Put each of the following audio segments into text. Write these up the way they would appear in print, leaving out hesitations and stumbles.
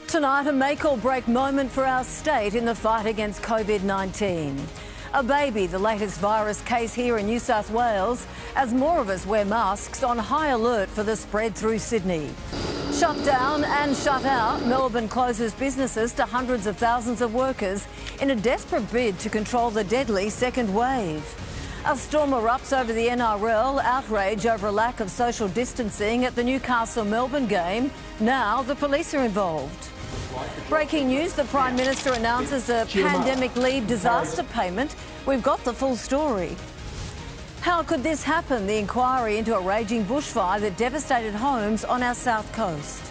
Tonight, a make-or-break moment for our state in the fight against COVID-19. A baby, the latest virus case here in New South Wales, as more of us wear masks on high alert for the spread through Sydney. Shut down and shut out, Melbourne closes businesses to hundreds of thousands of workers in a desperate bid to control the deadly second wave. A storm erupts over the NRL, outrage over a lack of social distancing at the Newcastle-Melbourne game. Now the police are involved. Breaking news, the Prime Minister announces a pandemic leave disaster payment. We've got the full story. How could this happen? The inquiry into a raging bushfire that devastated homes on our south coast.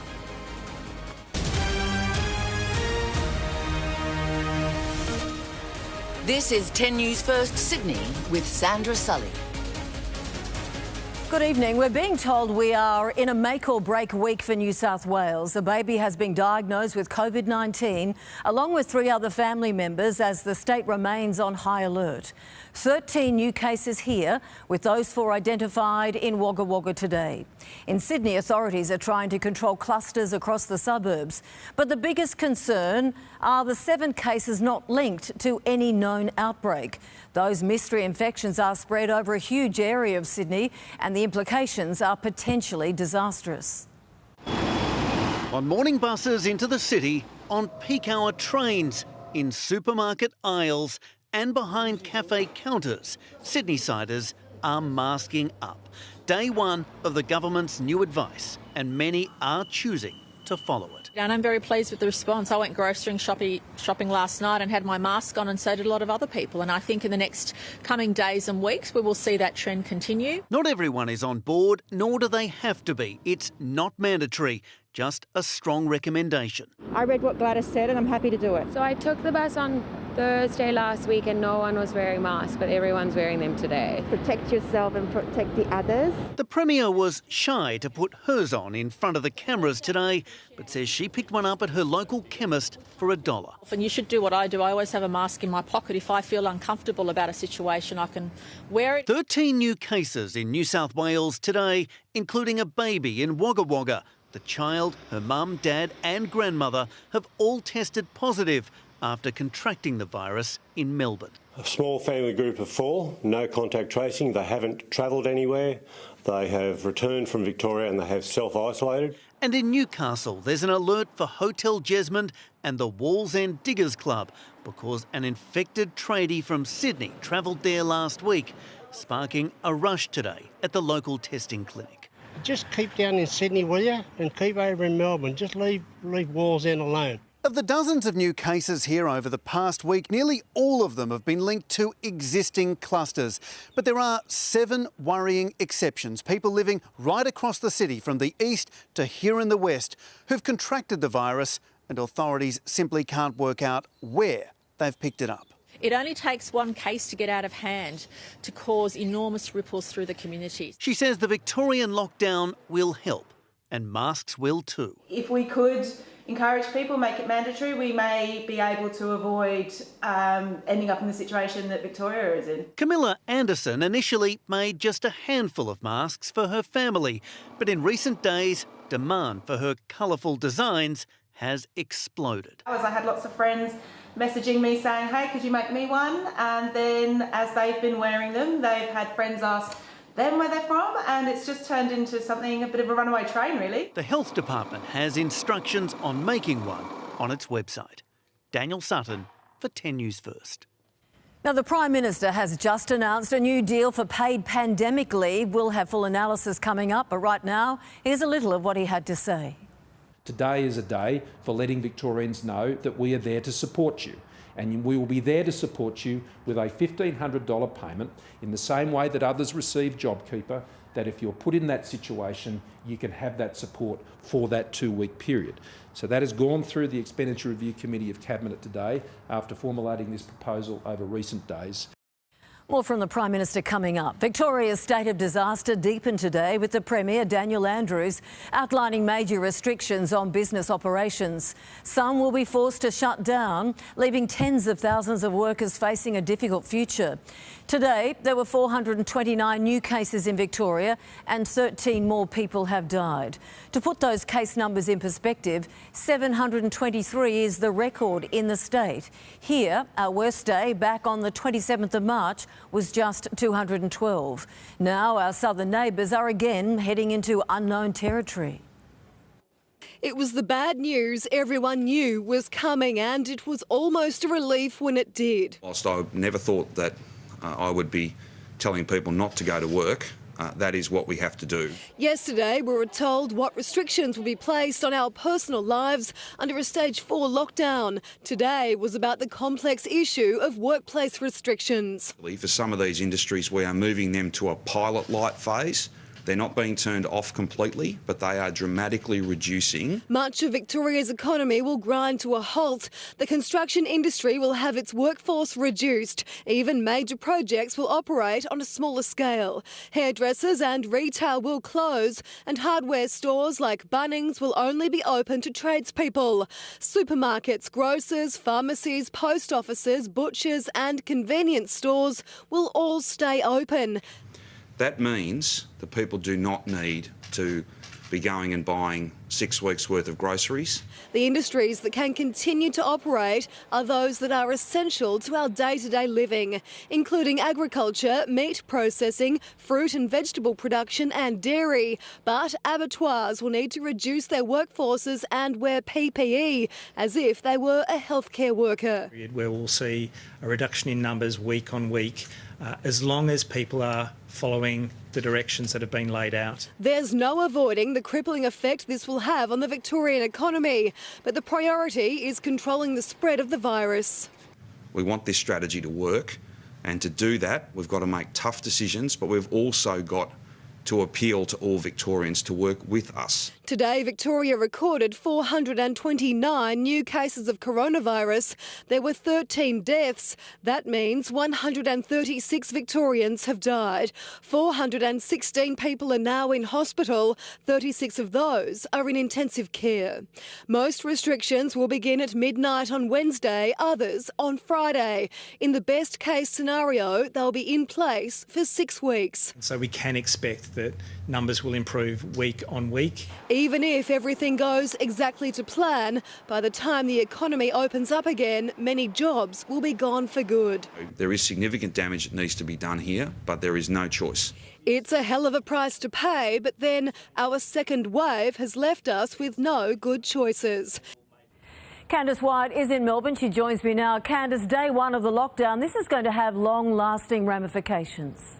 This is 10 News First Sydney with Sandra Sully. Good evening. We're being told we are in a make-or-break week for New South Wales. A baby has been diagnosed with COVID-19, along with 3 other family members, as the state remains on high alert. 13 new cases here, with those 4 identified in Wagga Wagga today. In Sydney, authorities are trying to control clusters across the suburbs. But the biggest concern are the 7 cases not linked to any known outbreak. Those mystery infections are spread over a huge area of Sydney, and the implications are potentially disastrous. On morning buses into the city, on peak hour trains, in supermarket aisles and behind cafe counters, Sydney-siders are masking up. Day one of the government's new advice, and many are choosing to follow it. And I'm very pleased with the response. I went grocery shopping last night and had my mask on, and so did a lot of other people. And I think in the next coming days and weeks, we will see that trend continue. Not everyone is on board, nor do they have to be. It's not mandatory, just a strong recommendation. I read what Gladys said and I'm happy to do it. So I took the bus on Thursday last week and no one was wearing masks, but everyone's wearing them today. Protect yourself and protect the others. The Premier was shy to put hers on in front of the cameras today, but says she picked one up at her local chemist for $1. And you should do what I do. I always have a mask in my pocket. If I feel uncomfortable about a situation, I can wear it. 13 new cases in New South Wales today, including a baby in Wagga Wagga. The child, her mum, dad and grandmother have all tested positive after contracting the virus in Melbourne. A small family group of 4, no contact tracing. They haven't travelled anywhere. They have returned from Victoria and they have self-isolated. And in Newcastle, there's an alert for Hotel Jesmond and the Walls End Diggers Club because an infected tradie from Sydney travelled there last week, sparking a rush today at the local testing clinic. Just keep down in Sydney, will you? And keep over in Melbourne. Just leave Walls End alone. Of the dozens of new cases here over the past week, nearly all of them have been linked to existing clusters. But there are 7 worrying exceptions. People living right across the city from the east to here in the west who've contracted the virus, and authorities simply can't work out where they've picked it up. It only takes one case to get out of hand to cause enormous ripples through the community. She says the Victorian lockdown will help, and masks will too. If we could encourage people, make it mandatory, we may be able to avoid ending up in the situation that Victoria is in. Camilla Anderson initially made just a handful of masks for her family, but in recent days, demand for her colourful designs has exploded. I had lots of friends messaging me saying, hey, could you make me one? And then as they've been wearing them, they've had friends ask them where they're from, and it's just turned into something, a bit of a runaway train, really. The Health Department has instructions on making one on its website. Daniel Sutton for 10 News First. Now, the Prime Minister has just announced a new deal for paid pandemic leave. We'll have full analysis coming up, but right now, here's a little of what he had to say. Today is a day for letting Victorians know that we are there to support you, and we will be there to support you with a $1,500 payment in the same way that others receive JobKeeper, that if you're put in that situation, you can have that support for that 2-week period. So that has gone through the Expenditure Review Committee of Cabinet today after formulating this proposal over recent days. More from the Prime Minister coming up. Victoria's state of disaster deepened today with the Premier, Daniel Andrews, outlining major restrictions on business operations. Some will be forced to shut down, leaving tens of thousands of workers facing a difficult future. Today, there were 429 new cases in Victoria and 13 more people have died. To put those case numbers in perspective, 723 is the record in the state. Here, our worst day back on the 27th of March was just 212. Now our southern neighbours are again heading into unknown territory. It was the bad news everyone knew was coming, and it was almost a relief when it did. Whilst I never thought that I would be telling people not to go to work, that is what we have to do. Yesterday, we were told what restrictions will be placed on our personal lives under a Stage 4 lockdown. Today was about the complex issue of workplace restrictions. For some of these industries, we are moving them to a pilot light phase. They're not being turned off completely, but they are dramatically reducing. Much of Victoria's economy will grind to a halt. The construction industry will have its workforce reduced. Even major projects will operate on a smaller scale. Hairdressers and retail will close, and hardware stores like Bunnings will only be open to tradespeople. Supermarkets, grocers, pharmacies, post offices, butchers and convenience stores will all stay open. That means that people do not need to be going and buying 6 weeks' worth of groceries. The industries that can continue to operate are those that are essential to our day-to-day living, including agriculture, meat processing, fruit and vegetable production and dairy. But abattoirs will need to reduce their workforces and wear PPE as if they were a healthcare worker. Where we'll see a reduction in numbers week on week, as long as people are following the directions that have been laid out. There's no avoiding the crippling effect this will have on the Victorian economy, but the priority is controlling the spread of the virus. We want this strategy to work, and to do that, we've got to make tough decisions, but we've also got to appeal to all Victorians to work with us. Today, Victoria recorded 429 new cases of coronavirus. There were 13 deaths. That means 136 Victorians have died. 416 people are now in hospital. 36 of those are in intensive care. Most restrictions will begin at midnight on Wednesday, others on Friday. In the best case scenario, they'll be in place for 6 weeks. So we can expect that numbers will improve week on week. Even if everything goes exactly to plan, by the time the economy opens up again, many jobs will be gone for good. There is significant damage that needs to be done here, but there is no choice. It's a hell of a price to pay, but then our second wave has left us with no good choices. Candice White is in Melbourne. She joins me now. Candice, day one of the lockdown, this is going to have long-lasting ramifications.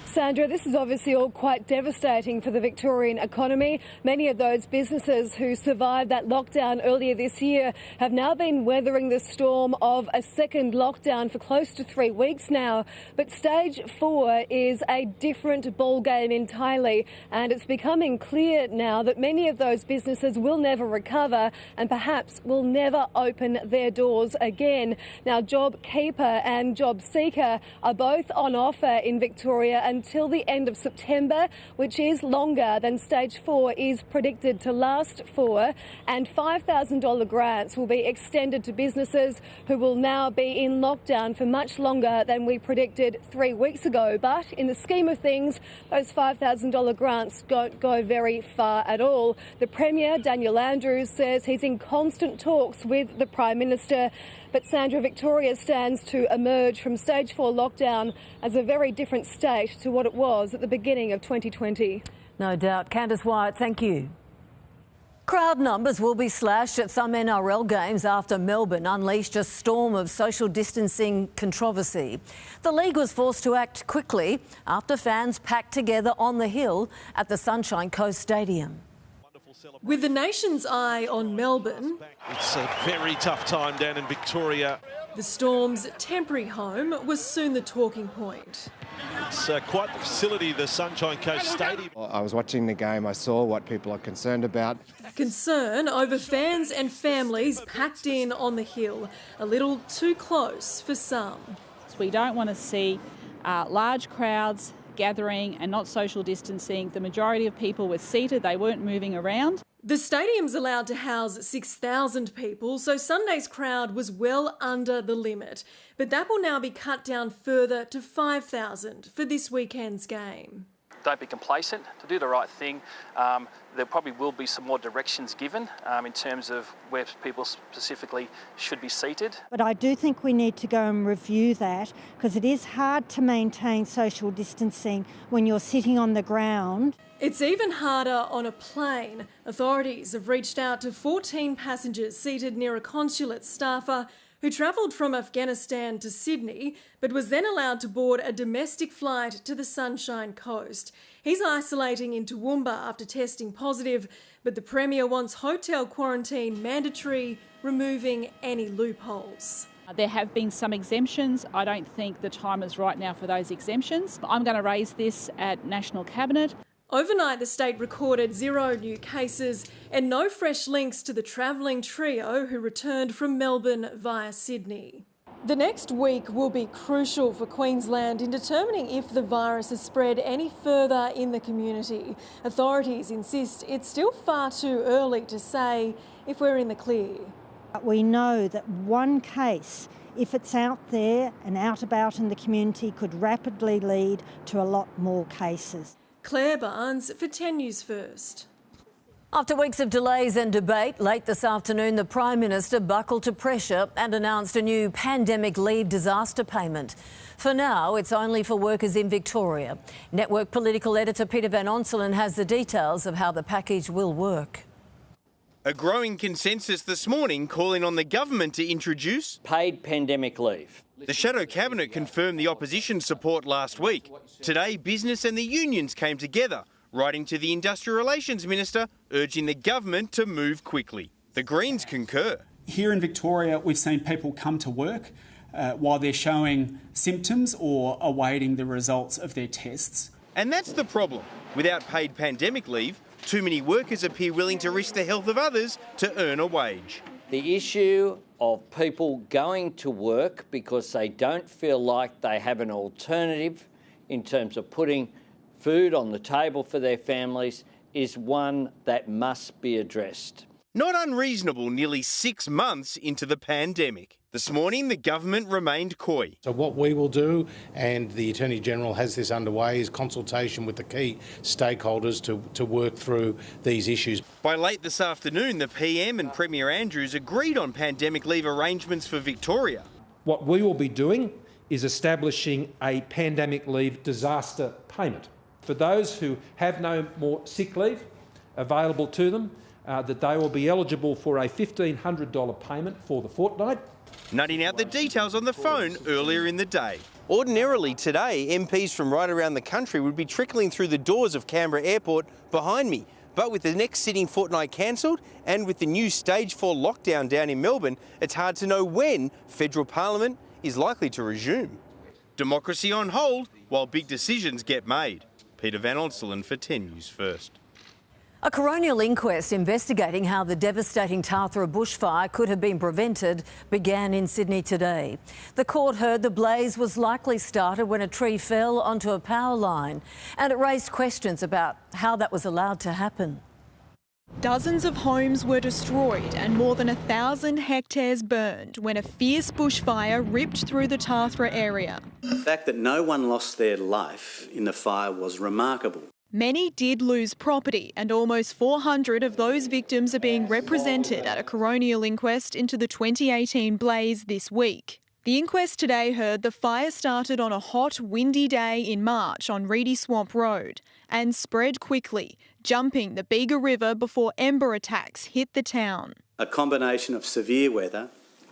Sandra, this is obviously all quite devastating for the Victorian economy. Many of those businesses who survived that lockdown earlier this year have now been weathering the storm of a second lockdown for close to 3 weeks now. But Stage 4 is a different ballgame entirely, and it's becoming clear now that many of those businesses will never recover and perhaps will never open their doors again. Now, JobKeeper and JobSeeker are both on offer in Victoria until the end of September, which is longer than Stage 4 is predicted to last for, and $5,000 grants will be extended to businesses who will now be in lockdown for much longer than we predicted 3 weeks ago. But in the scheme of things, those $5,000 grants don't go very far at all. The Premier, Daniel Andrews, says he's in constant talks with the Prime Minister. But Sandra, Victoria stands to emerge from Stage 4 lockdown as a very different state to what it was at the beginning of 2020. No doubt. Candice White, thank you. Crowd numbers will be slashed at some NRL games after Melbourne unleashed a storm of social distancing controversy. The league was forced to act quickly after fans packed together on the hill at the Sunshine Coast Stadium. With the nation's eye on Melbourne, it's a very tough time down in Victoria. The Storm's temporary home was soon the talking point. It's quite the facility, the Sunshine Coast Stadium. I was watching the game, I saw what people are concerned about. Concern over fans and families packed in on the hill, a little too close for some. We don't want to see large crowds gathering and not social distancing. The majority of people were seated, they weren't moving around. The stadium's allowed to house 6,000 people, so Sunday's crowd was well under the limit. But that will now be cut down further to 5,000 for this weekend's game. Don't be complacent, to do the right thing. There probably will be some more directions given in terms of where people specifically should be seated. But I do think we need to go and review that, because it is hard to maintain social distancing when you're sitting on the ground. It's even harder on a plane. Authorities have reached out to 14 passengers seated near a consulate staffer who travelled from Afghanistan to Sydney but was then allowed to board a domestic flight to the Sunshine Coast. He's isolating in Toowoomba after testing positive, but the Premier wants hotel quarantine mandatory, removing any loopholes. There have been some exemptions. I don't think the time is right now for those exemptions. I'm going to raise this at National Cabinet. Overnight, the state recorded 0 new cases and no fresh links to the travelling trio who returned from Melbourne via Sydney. The next week will be crucial for Queensland in determining if the virus has spread any further in the community. Authorities insist it's still far too early to say if we're in the clear. We know that one case, if it's out there and out about in the community, could rapidly lead to a lot more cases. Claire Barnes for 10 News First. After weeks of delays and debate, late this afternoon the Prime Minister buckled to pressure and announced a new pandemic leave disaster payment. For now, it's only for workers in Victoria. Network political editor Peter Van Onselen has the details of how the package will work. A growing consensus this morning calling on the government to introduce paid pandemic leave. The Shadow Cabinet confirmed the opposition's support last week. Today, business and the unions came together, writing to the Industrial Relations Minister, urging the government to move quickly. The Greens concur. Here in Victoria, we've seen people come to work while they're showing symptoms or awaiting the results of their tests. And that's the problem. Without paid pandemic leave, too many workers appear willing to risk the health of others to earn a wage. The issue of people going to work because they don't feel like they have an alternative in terms of putting food on the table for their families is one that must be addressed. Not unreasonable nearly 6 months into the pandemic. This morning, the government remained coy. So what we will do, and the Attorney-General has this underway, is consultation with the key stakeholders to work through these issues. By late this afternoon, the PM and Premier Andrews agreed on pandemic leave arrangements for Victoria. What we will be doing is establishing a pandemic leave disaster payment for those who have no more sick leave available to them, that they will be eligible for a $1,500 payment for the fortnight. Nutting out the details on the phone earlier in the day. Ordinarily today, MPs from right around the country would be trickling through the doors of Canberra Airport behind me. But with the next sitting fortnight cancelled and with the new Stage 4 lockdown down in Melbourne, it's hard to know when federal parliament is likely to resume. Democracy on hold while big decisions get made. Peter Van Onselen for 10 News First. A coronial inquest investigating how the devastating Tathra bushfire could have been prevented began in Sydney today. The court heard the blaze was likely started when a tree fell onto a power line, and it raised questions about how that was allowed to happen. Dozens of homes were destroyed and more than 1,000 hectares burned when a fierce bushfire ripped through the Tathra area. The fact that no one lost their life in the fire was remarkable. Many did lose property, and almost 400 of those victims are being represented at a coronial inquest into the 2018 blaze this week. The inquest today heard the fire started on a hot, windy day in March on Reedy Swamp Road and spread quickly, jumping the Bega River before ember attacks hit the town. A combination of severe weather,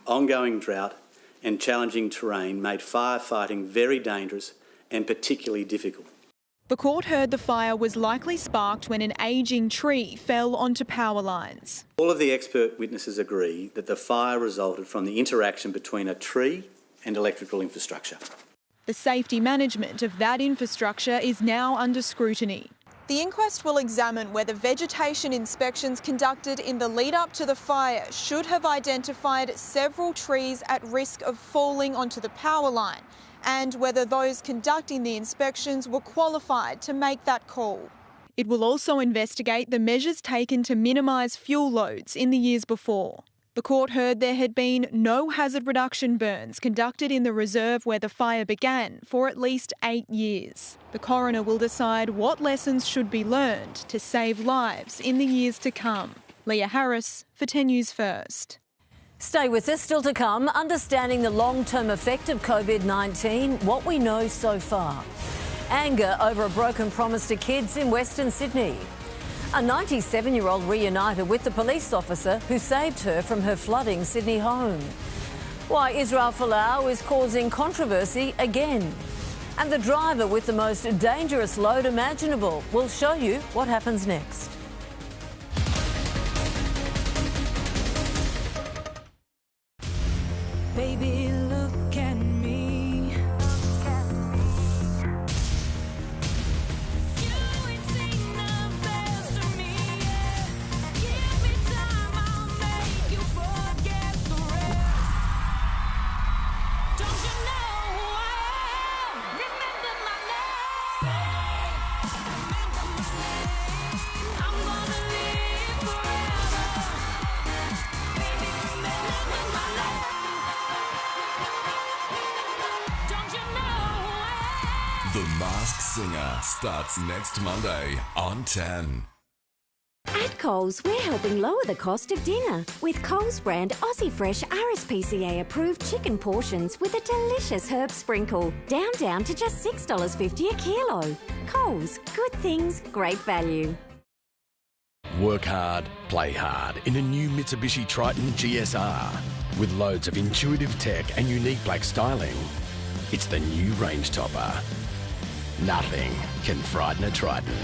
ongoing drought and challenging terrain made firefighting very dangerous and particularly difficult. The court heard the fire was likely sparked when an ageing tree fell onto power lines. All of the expert witnesses agree that the fire resulted from the interaction between a tree and electrical infrastructure. The safety management of that infrastructure is now under scrutiny. The inquest will examine whether vegetation inspections conducted in the lead-up to the fire should have identified several trees at risk of falling onto the power line, and whether those conducting the inspections were qualified to make that call. It will also investigate the measures taken to minimise fuel loads in the years before. The court heard there had been no hazard reduction burns conducted in the reserve where the fire began for at least 8 years. The coroner will decide what lessons should be learned to save lives in the years to come. Leah Harris for 10 News First. Stay with us, still to come, understanding the long-term effect of COVID-19, what we know so far. Anger over a broken promise to kids in Western Sydney. A 97-year-old reunited with the police officer who saved her from her flooding Sydney home. Why Israel Folau is causing controversy again. And the driver with the most dangerous load imaginable. We'll show you what happens next. Baby, look at me. The Masked Singer starts next Monday on 10. At Coles, we're helping lower the cost of dinner with Coles brand Aussie Fresh RSPCA approved chicken portions with a delicious herb sprinkle. Down to just $6.50 a kilo. Coles, good things, great value. Work hard, play hard in a new Mitsubishi Triton GSR. With loads of intuitive tech and unique black styling. It's the new range topper. Nothing can frighten a Triton.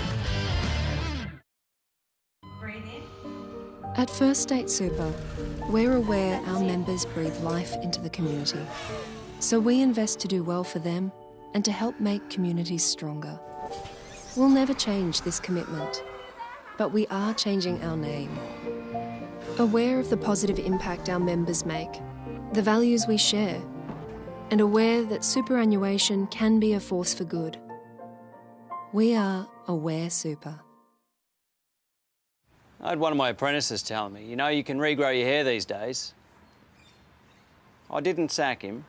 At First State Super, we're aware our members breathe life into the community. So we invest to do well for them and to help make communities stronger. We'll never change this commitment, but we are changing our name. Aware of the positive impact our members make, the values we share, and aware that superannuation can be a force for good. We are Aware Super. I had one of my apprentices tell me, you know, you can regrow your hair these days. I didn't sack him.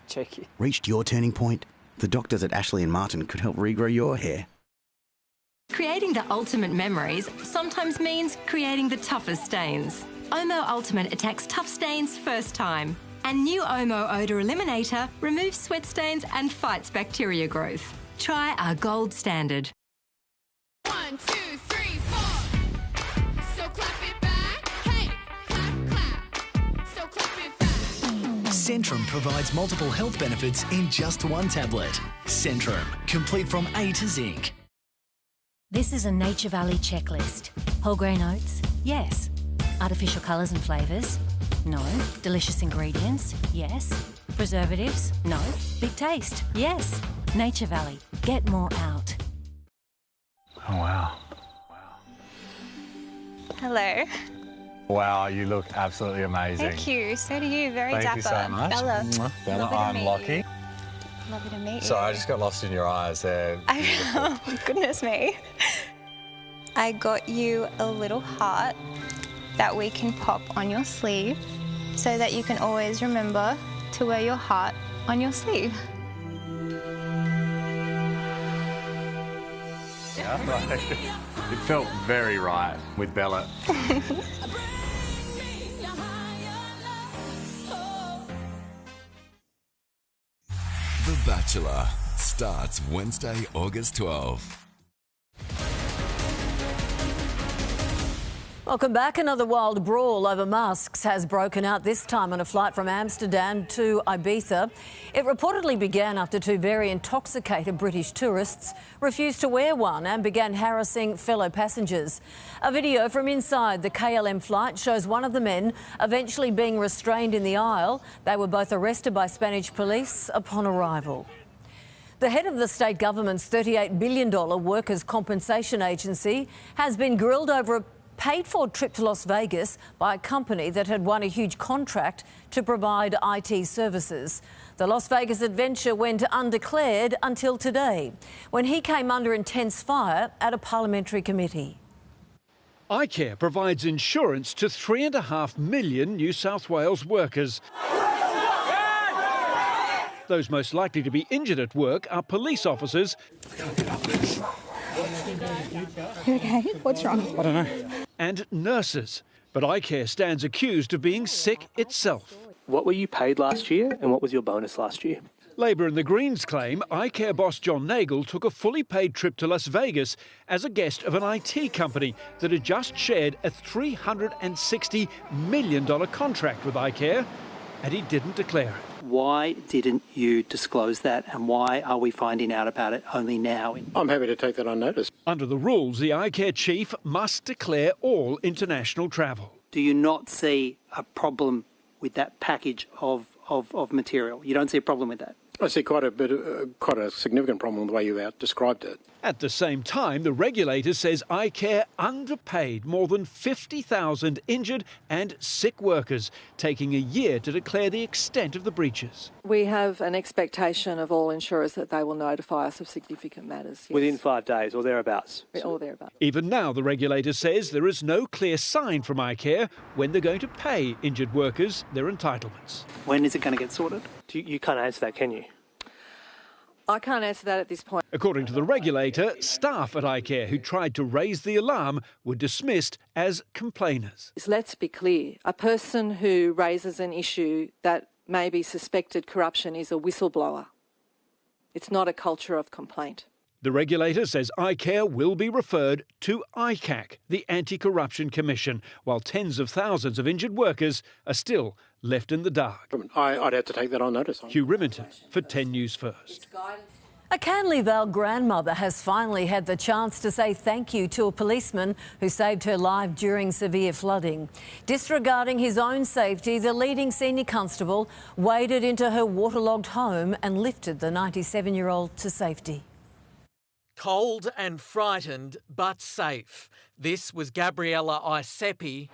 Cheeky. Reached your turning point? The doctors at Ashley and Martin could help regrow your hair. Creating the ultimate memories sometimes means creating the toughest stains. Omo Ultimate attacks tough stains first time. And new Omo Odour Eliminator removes sweat stains and fights bacteria growth. Try our gold standard. 1, 2, 3, 4. So clap it back. Hey, clap, clap. So clap it back. Centrum provides multiple health benefits in just one tablet. Centrum, complete from A to Zinc. This is a Nature Valley checklist. Whole grain oats? Yes. Artificial colours and flavours? No. Delicious ingredients? Yes. Preservatives? No. Big taste? Yes. Nature Valley. Get more out. Oh, wow. Hello. Wow, you look absolutely amazing. Thank you. So do you. Very Thank dapper. you so much. Bella. Bella, Lovely to I'm meet Lockie. you. Lovely to meet you. Sorry, I just got lost in your eyes there. Oh, goodness me. I got you a little heart that we can pop on your sleeve so that you can always remember to wear your heart on your sleeve. It felt very right with Bella. The Bachelor starts Wednesday, August 12. Welcome back. Another wild brawl over masks has broken out, this time on a flight from Amsterdam to Ibiza. It reportedly began after two very intoxicated British tourists refused to wear one and began harassing fellow passengers. A video from inside the KLM flight shows one of the men eventually being restrained in the aisle. They were both arrested by Spanish police upon arrival. The head of the state government's $38 billion workers' compensation agency has been grilled over a paid for a trip to Las Vegas by a company that had won a huge contract to provide IT services. The Las Vegas adventure went undeclared until today, when he came under intense fire at a parliamentary committee. iCare provides insurance to 3.5 million New South Wales workers. Those most likely to be injured at work are police officers. You okay? What's wrong? I don't know. And nurses. But iCare stands accused of being sick itself. What were you paid last year and what was your bonus last year? Labor and the Greens claim iCare boss John Nagel took a fully paid trip to Las Vegas as a guest of an IT company that had just shared a $360 million contract with iCare, and he didn't declare it. Why didn't you disclose that and why are we finding out about it only now? I'm happy to take that on notice. Under the rules, the iCare chief must declare all international travel. Do you not see a problem with that package of material? You don't see a problem with that? I see quite a significant problem with the way you described it. At the same time, the regulator says iCare underpaid more than 50,000 injured and sick workers, taking a year to declare the extent of the breaches. We have an expectation of all insurers that they will notify us of significant matters. Yes. Within 5 days or thereabouts? Or thereabouts. Even now, the regulator says there is no clear sign from iCare when they're going to pay injured workers their entitlements. When is it going to get sorted? You can't answer that, can you? I can't answer that at this point. According to the regulator, staff at iCare who tried to raise the alarm were dismissed as complainers. Let's be clear. A person who raises an issue that may be suspected corruption is a whistleblower. It's not a culture of complaint. The regulator says iCare will be referred to ICAC, the Anti-Corruption Commission, while tens of thousands of injured workers are still left in the dark. I'd have to take that on notice. Hugh Rimmington for 10 News First. A Canley Vale grandmother has finally had the chance to say thank you to a policeman who saved her life during severe flooding. Disregarding his own safety, the leading senior constable waded into her waterlogged home and lifted the 97-year-old to safety. Cold and frightened, but safe. This was Gabriella Isepi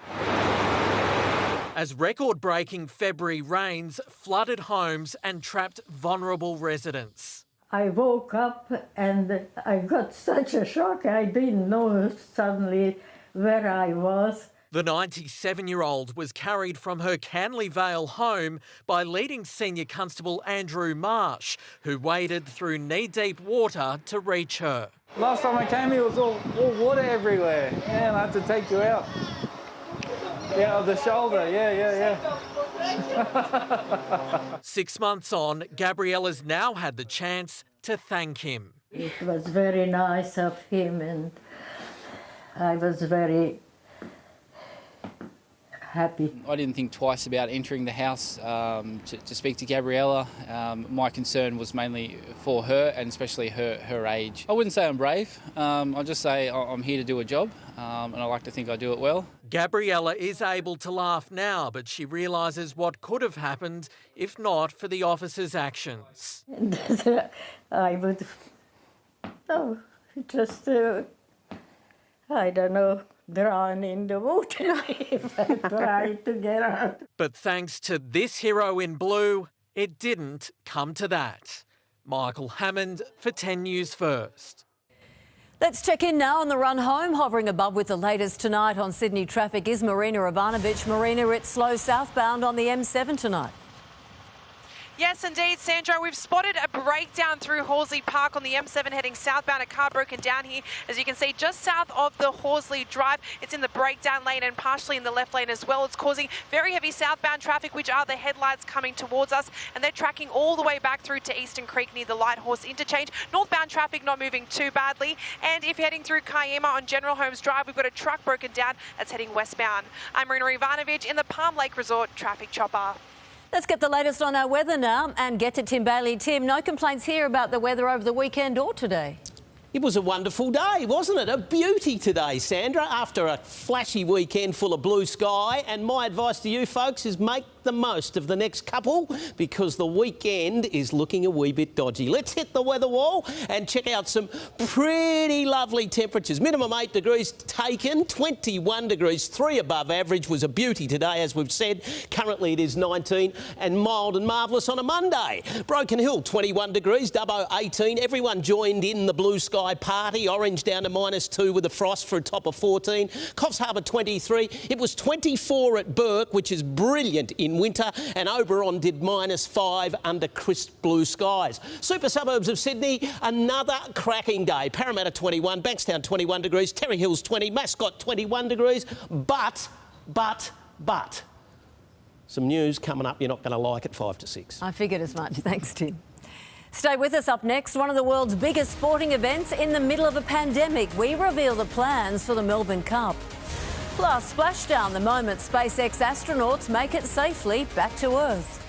as record-breaking February rains flooded homes and trapped vulnerable residents. I woke up and I got such a shock. I didn't know suddenly where I was. The 97-year-old was carried from her Canley Vale home by leading senior constable Andrew Marsh, who waded through knee-deep water to reach her. Last time I came here, it was all water everywhere. Yeah, and I had to take you out. Yeah, of the shoulder, yeah. 6 months on, Gabriella's now had the chance to thank him. It was very nice of him and I was very happy. I didn't think twice about entering the house to speak to Gabriella. My concern was mainly for her and especially her age. I wouldn't say I'm brave. I'll just say I'm here to do a job and I like to think I do it well. Gabriella is able to laugh now, but she realises what could have happened if not for the officer's actions. I would, I don't know, drown in the water if I tried to get out. But thanks to this hero in blue, it didn't come to that. Michael Hammond for 10 News First. Let's check in now on the run home. Hovering above with the latest tonight on Sydney traffic is Marina Ivanovic. Marina, it's slow southbound on the M7 tonight. Yes, indeed, Sandra. We've spotted a breakdown through Horsley Park on the M7 heading southbound. A car broken down here, as you can see, just south of the Horsley Drive. It's in the breakdown lane and partially in the left lane as well. It's causing very heavy southbound traffic, which are the headlights coming towards us, and they're tracking all the way back through to Eastern Creek near the Light Horse interchange. Northbound traffic not moving too badly, and if you're heading through Kiama on General Holmes Drive, we've got a truck broken down that's heading westbound. I'm Marina Ivanovic in the Palm Lake Resort traffic chopper. Let's get the latest on our weather now and get to Tim Bailey. Tim, no complaints here about the weather over the weekend or today. It was a wonderful day, wasn't it? A beauty today, Sandra, after a flashy weekend full of blue sky. And my advice to you folks is make the most of the next couple because the weekend is looking a wee bit dodgy. Let's hit the weather wall and check out some pretty lovely temperatures. Minimum 8 degrees taken, 21 degrees, 3 above average. Was a beauty today, as we've said. Currently it is 19 and mild and marvellous on a Monday. Broken Hill, 21 degrees, Dubbo 18. Everyone joined in the blue sky party. Orange down to -2 with a frost for a top of 14. Coffs Harbour 23. It was 24 at Burke, which is brilliant in winter, and Oberon did -5 under crisp blue skies. Super suburbs of Sydney, another cracking day. Parramatta 21, Bankstown 21 degrees, Terry Hills 20, Mascot 21 degrees, but some news coming up you're not going to like at 5 to 6. I figured as much. Thanks, Tim. Stay with us. Up next, one of the world's biggest sporting events in the middle of a pandemic. We reveal the plans for the Melbourne Cup. Plus, splashdown the moment SpaceX astronauts make it safely back to Earth.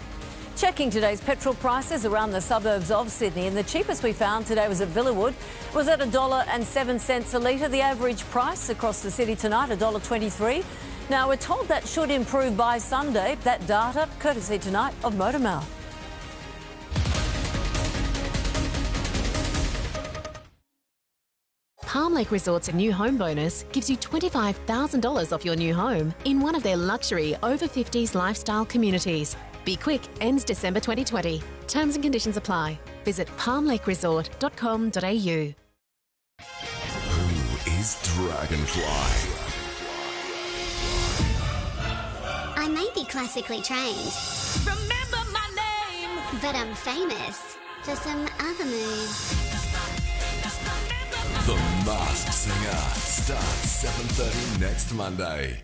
Checking today's petrol prices around the suburbs of Sydney, and the cheapest we found today was at Villawood. It was at $1.07 a litre. The average price across the city tonight, $1.23. Now, we're told that should improve by Sunday. That data, courtesy tonight of Motormail. Palm Lake Resort's new home bonus gives you $25,000 off your new home in one of their luxury over 50s lifestyle communities. Be quick, ends December 2020. Terms and conditions apply. Visit palmlakeresort.com.au. Who is Dragonfly? I may be classically trained. Remember my name. But I'm famous for some other moves. The Masked Singer starts 7:30 next Monday.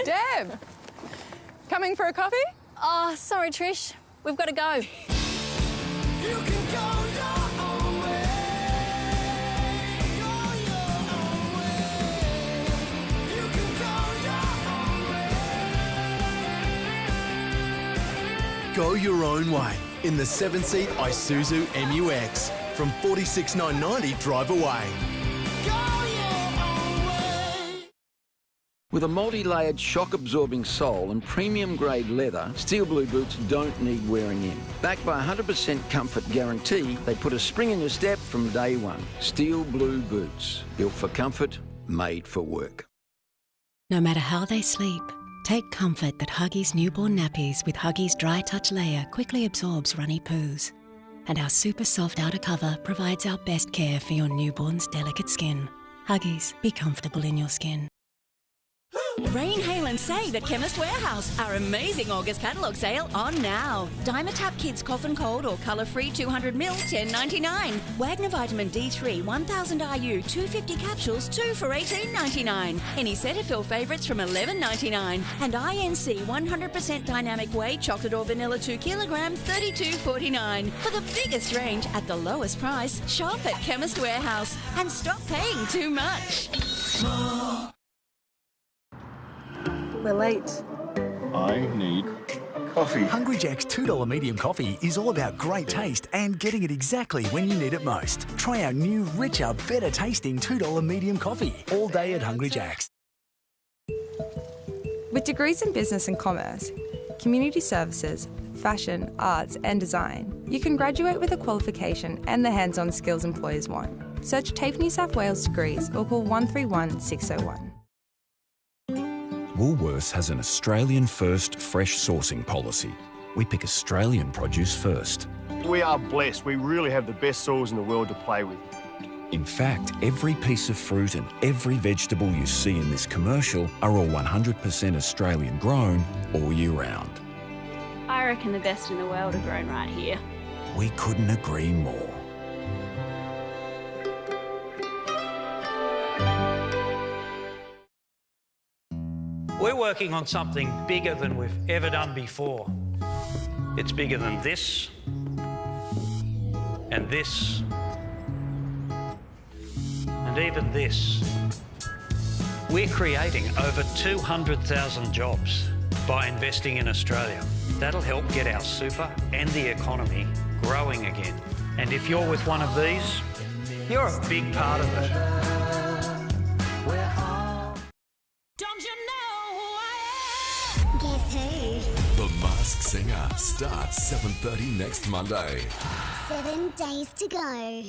Deb, coming for a coffee? Oh, sorry, Trish. We've got to go. Go your own way in the 7-seat Isuzu MUX. From $46,990 drive away. With a multi-layered shock-absorbing sole and premium-grade leather, Steel Blue boots don't need wearing in. Backed by a 100% comfort guarantee, they put a spring in your step from day one. Steel Blue boots, built for comfort, made for work. No matter how they sleep, take comfort that Huggies newborn nappies with Huggies Dry Touch layer quickly absorbs runny poos. And our super soft outer cover provides our best care for your newborn's delicate skin. Huggies, be comfortable in your skin. Rain, hail and save at Chemist Warehouse. Our amazing August catalogue sale on now. Dimetap Kids Cough and Cold or colour-free 200ml, $10.99. Wagner Vitamin D3 1000 IU 250 capsules, 2 for $18.99. Any Cetaphil favourites from $11.99. And INC 100% dynamic whey chocolate or vanilla 2 kilogram, $32.49. For the biggest range at the lowest price, shop at Chemist Warehouse and stop paying too much. We're late. I need coffee. Hungry Jack's $2 medium coffee is all about great taste and getting it exactly when you need it most. Try our new, richer, better tasting $2 medium coffee all day at Hungry Jack's. With degrees in business and commerce, community services, fashion, arts and design, you can graduate with a qualification and the hands-on skills employers want. Search TAFE New South Wales degrees or call 131 601. Woolworths has an Australian-first fresh sourcing policy. We pick Australian produce first. We are blessed. We really have the best soils in the world to play with. In fact, every piece of fruit and every vegetable you see in this commercial are all 100% Australian grown all year round. I reckon the best in the world are grown right here. We couldn't agree more. We're working on something bigger than we've ever done before. It's bigger than this, and this, and even this. We're creating over 200,000 jobs by investing in Australia. That'll help get our super and the economy growing again. And if you're with one of these, you're a big part of it. Get Masked Singer starts 7:30 next Monday. 7 days to go.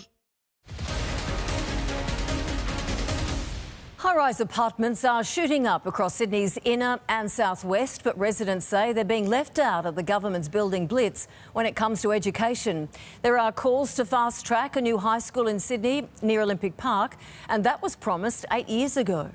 High-rise apartments are shooting up across Sydney's inner and southwest, but residents say they're being left out of the government's building blitz when it comes to education. There are calls to fast-track a new high school in Sydney near Olympic Park, and that was promised 8 years ago.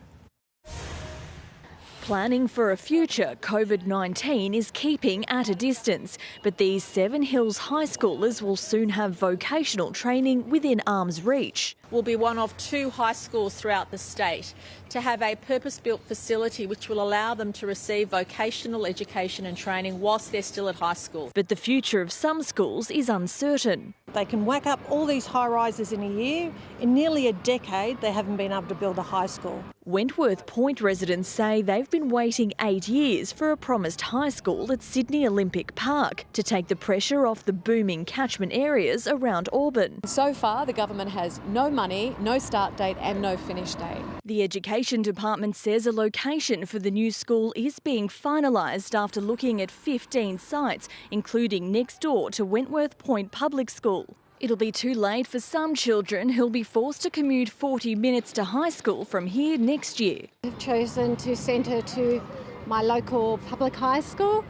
Planning for a future COVID-19 is keeping at a distance, but these Seven Hills high schoolers will soon have vocational training within arm's reach. Will be one of 2 high schools throughout the state to have a purpose-built facility which will allow them to receive vocational education and training whilst they're still at high school. But the future of some schools is uncertain. They can whack up all these high-rises in a year. In nearly a decade, they haven't been able to build a high school. Wentworth Point residents say they've been waiting 8 years for a promised high school at Sydney Olympic Park to take the pressure off the booming catchment areas around Auburn. So far, the government has no money, no start date and no finish date. The Education Department says a location for the new school is being finalised after looking at 15 sites, including next door to Wentworth Point Public School. It'll be too late for some children who'll be forced to commute 40 minutes to high school from here next year. I've chosen to send her to my local public high school,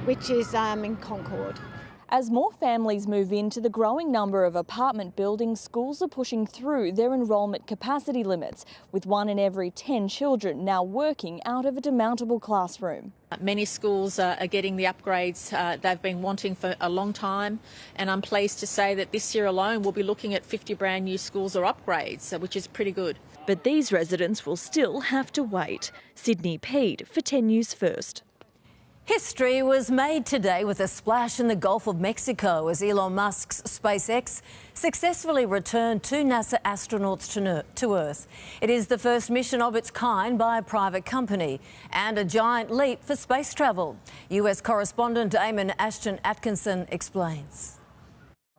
which is in Concord. As more families move into the growing number of apartment buildings, schools are pushing through their enrolment capacity limits, with 1 in every 10 children now working out of a demountable classroom. Many schools are getting the upgrades they've been wanting for a long time, and I'm pleased to say that this year alone we'll be looking at 50 brand new schools or upgrades, which is pretty good. But these residents will still have to wait. Sydney Pede for 10 News First. History was made today with a splash in the Gulf of Mexico as Elon Musk's SpaceX successfully returned 2 NASA astronauts to Earth. It is the first mission of its kind by a private company and a giant leap for space travel. US correspondent Eamon Ashton-Atkinson explains.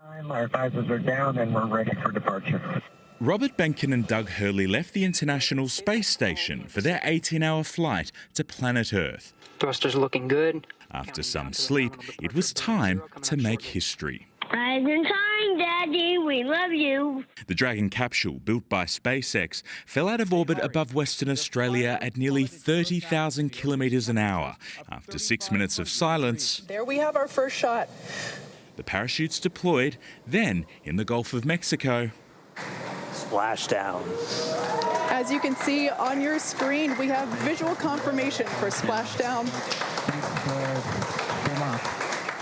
Our advisors are down and we're ready for departure. Robert Benkin and Doug Hurley left the International Space Station for their 18-hour flight to planet Earth. Thrusters looking good. After some sleep, it was time to make history. Rise and shine, Daddy, we love you. The Dragon capsule, built by SpaceX, fell out of orbit above Western Australia at nearly 30,000 kilometres an hour. After 6 minutes of silence, there we have our first shot. The parachutes deployed. Then, in the Gulf of Mexico, splashdown. As you can see on your screen, we have visual confirmation for splashdown.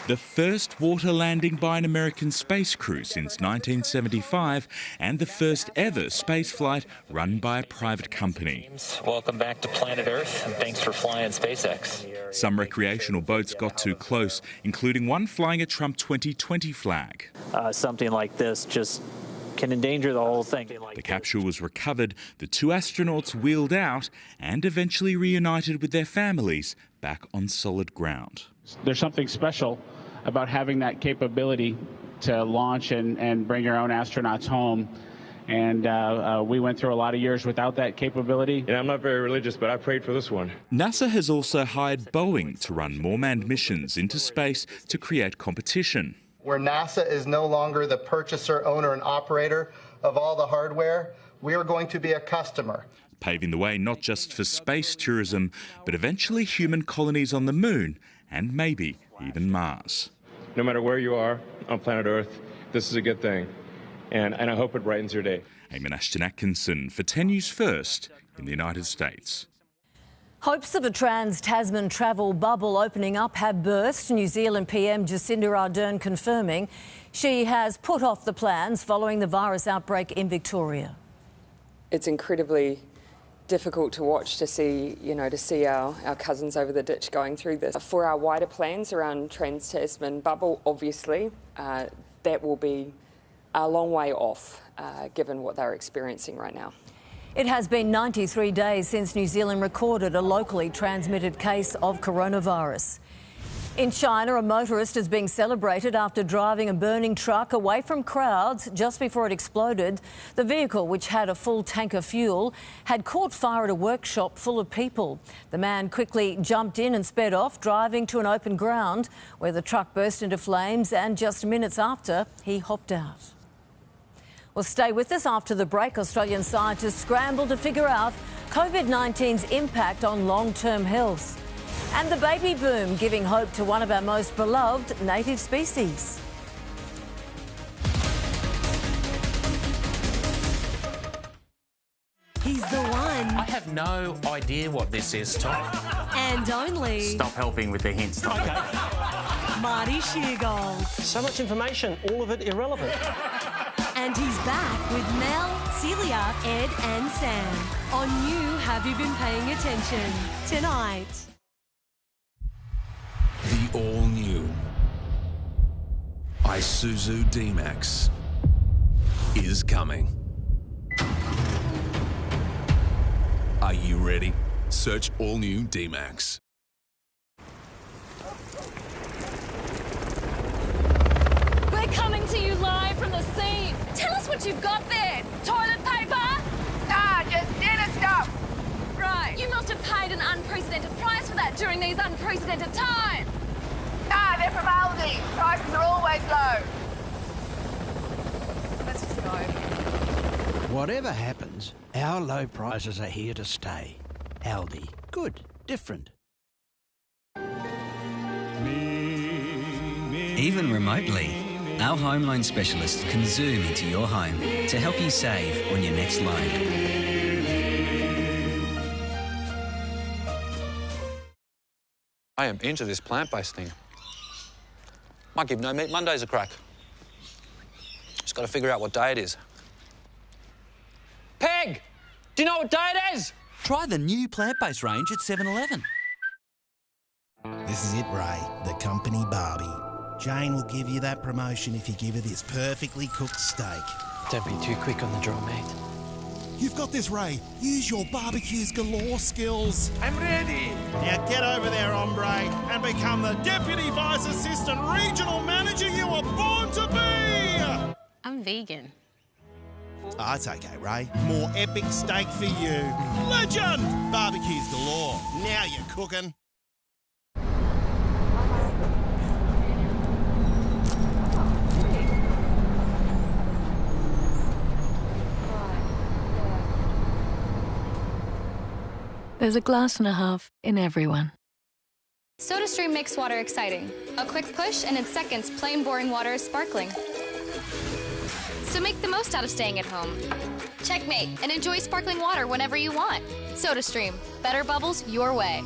The first water landing by an American space crew since 1975 and the first ever space flight run by a private company. Welcome back to planet Earth and thanks for flying SpaceX. Some recreational boats got too close, including one flying a Trump 2020 flag. Something like this just can endanger the whole thing. The capsule was recovered, the 2 astronauts wheeled out and eventually reunited with their families back on solid ground. There's something special about having that capability to launch and bring your own astronauts home. And we went through a lot of years without that capability. And I'm not very religious, but I prayed for this one. NASA has also hired Boeing to run more manned missions into space to create competition. Where NASA is no longer the purchaser, owner, and operator of all the hardware, we are going to be a customer. Paving the way not just for space tourism, but eventually human colonies on the moon and maybe even Mars. No matter where you are on planet Earth, this is a good thing. And I hope it brightens your day. Eamon Ashton-Atkinson for 10 News First in the United States. Hopes of a trans-Tasman travel bubble opening up have burst, New Zealand PM Jacinda Ardern confirming she has put off the plans following the virus outbreak in Victoria. It's incredibly difficult to watch, to see our cousins over the ditch going through this. For our wider plans around trans-Tasman bubble, obviously, that will be a long way off, given what they're experiencing right now. It has been 93 days since New Zealand recorded a locally transmitted case of coronavirus. In China, a motorist is being celebrated after driving a burning truck away from crowds just before it exploded. The vehicle, which had a full tank of fuel, had caught fire at a workshop full of people. The man quickly jumped in and sped off, driving to an open ground where the truck burst into flames, and just minutes after, he hopped out. Well, stay with us. After the break, Australian scientists scramble to figure out COVID-19's impact on long-term health. And the baby boom, giving hope to one of our most beloved native species. He's the one. I have no idea what this is, Tom. And only. Stop helping with the hints, Tom. Okay. Marty Sheargold. So much information, all of it irrelevant. And he's back with Mel, Celia, Ed and Sam on You Have You Been Paying Attention tonight. The all-new Isuzu D-Max is coming. Are you ready? Search all-new D-Max. We're coming to you live from the scene. Tell us what you've got there. Toilet paper? Nah, just dinner stuff. Right. You must have paid an unprecedented price for that during these unprecedented times. Nah, they're from Aldi. Prices are always low. Let's just go. Whatever happens, our low prices are here to stay. Aldi. Good. Different. Even remotely, our home loan specialist can zoom into your home to help you save on your next loan. I am into this plant-based thing. Might give No Meat Mondays a crack. Just got to figure out what day it is. Peg! Do you know what day it is? Try the new plant-based range at 7-Eleven. This is it, Ray, the company Barbie. Jane will give you that promotion if you give her this perfectly cooked steak. Don't be too quick on the draw, mate. You've got this, Ray. Use your barbecues galore skills. I'm ready. Now get over there, hombre, and become the Deputy Vice Assistant Regional Manager you were born to be. I'm vegan. Oh, it's okay, Ray. More epic steak for you. Legend! Barbecues galore. Now you're cooking. There's a glass and a half in everyone. SodaStream makes water exciting. A quick push and in seconds, plain boring water is sparkling. So make the most out of staying at home. Checkmate and enjoy sparkling water whenever you want. SodaStream. Better bubbles your way.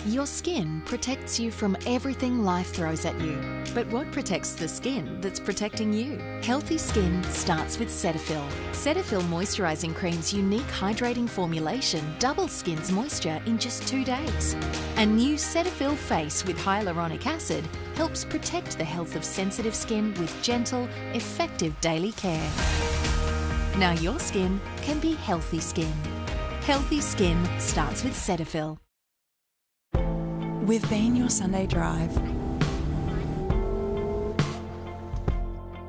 Your skin protects you from everything life throws at you. But what protects the skin that's protecting you? Healthy skin starts with Cetaphil. Cetaphil Moisturising Cream's unique hydrating formulation doubles skin's moisture in just 2 days. A new Cetaphil Face with hyaluronic acid helps protect the health of sensitive skin with gentle, effective daily care. Now your skin can be healthy skin. Healthy skin starts with Cetaphil. We've been your Sunday drive,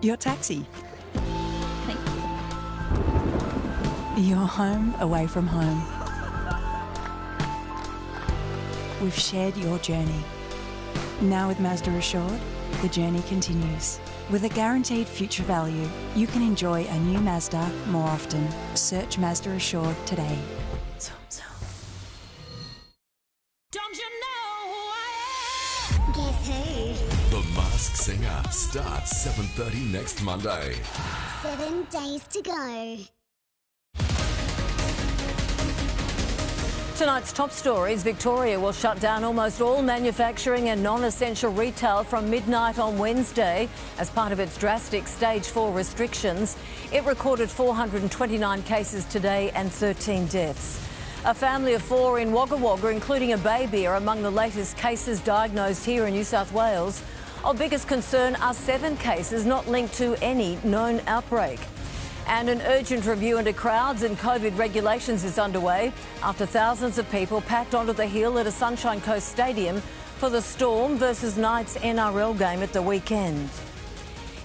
your taxi, Thank you. your home away from home. We've shared your journey. Now with Mazda Assured, the journey continues. With a guaranteed future value, you can enjoy a new Mazda more often. Search Mazda Assured today. Guess who? The Masked Singer starts 7:30 next Monday. 7 days to go. Tonight's top stories: Victoria will shut down almost all manufacturing and non-essential retail from midnight on Wednesday as part of its drastic Stage 4 restrictions. It recorded 429 cases today and 13 deaths. A family of 4 in Wagga Wagga, including a baby, are among the latest cases diagnosed here in New South Wales. Of biggest concern are 7 cases not linked to any known outbreak. And an urgent review into crowds and COVID regulations is underway after thousands of people packed onto the hill at a Sunshine Coast stadium for the Storm versus Knights NRL game at the weekend.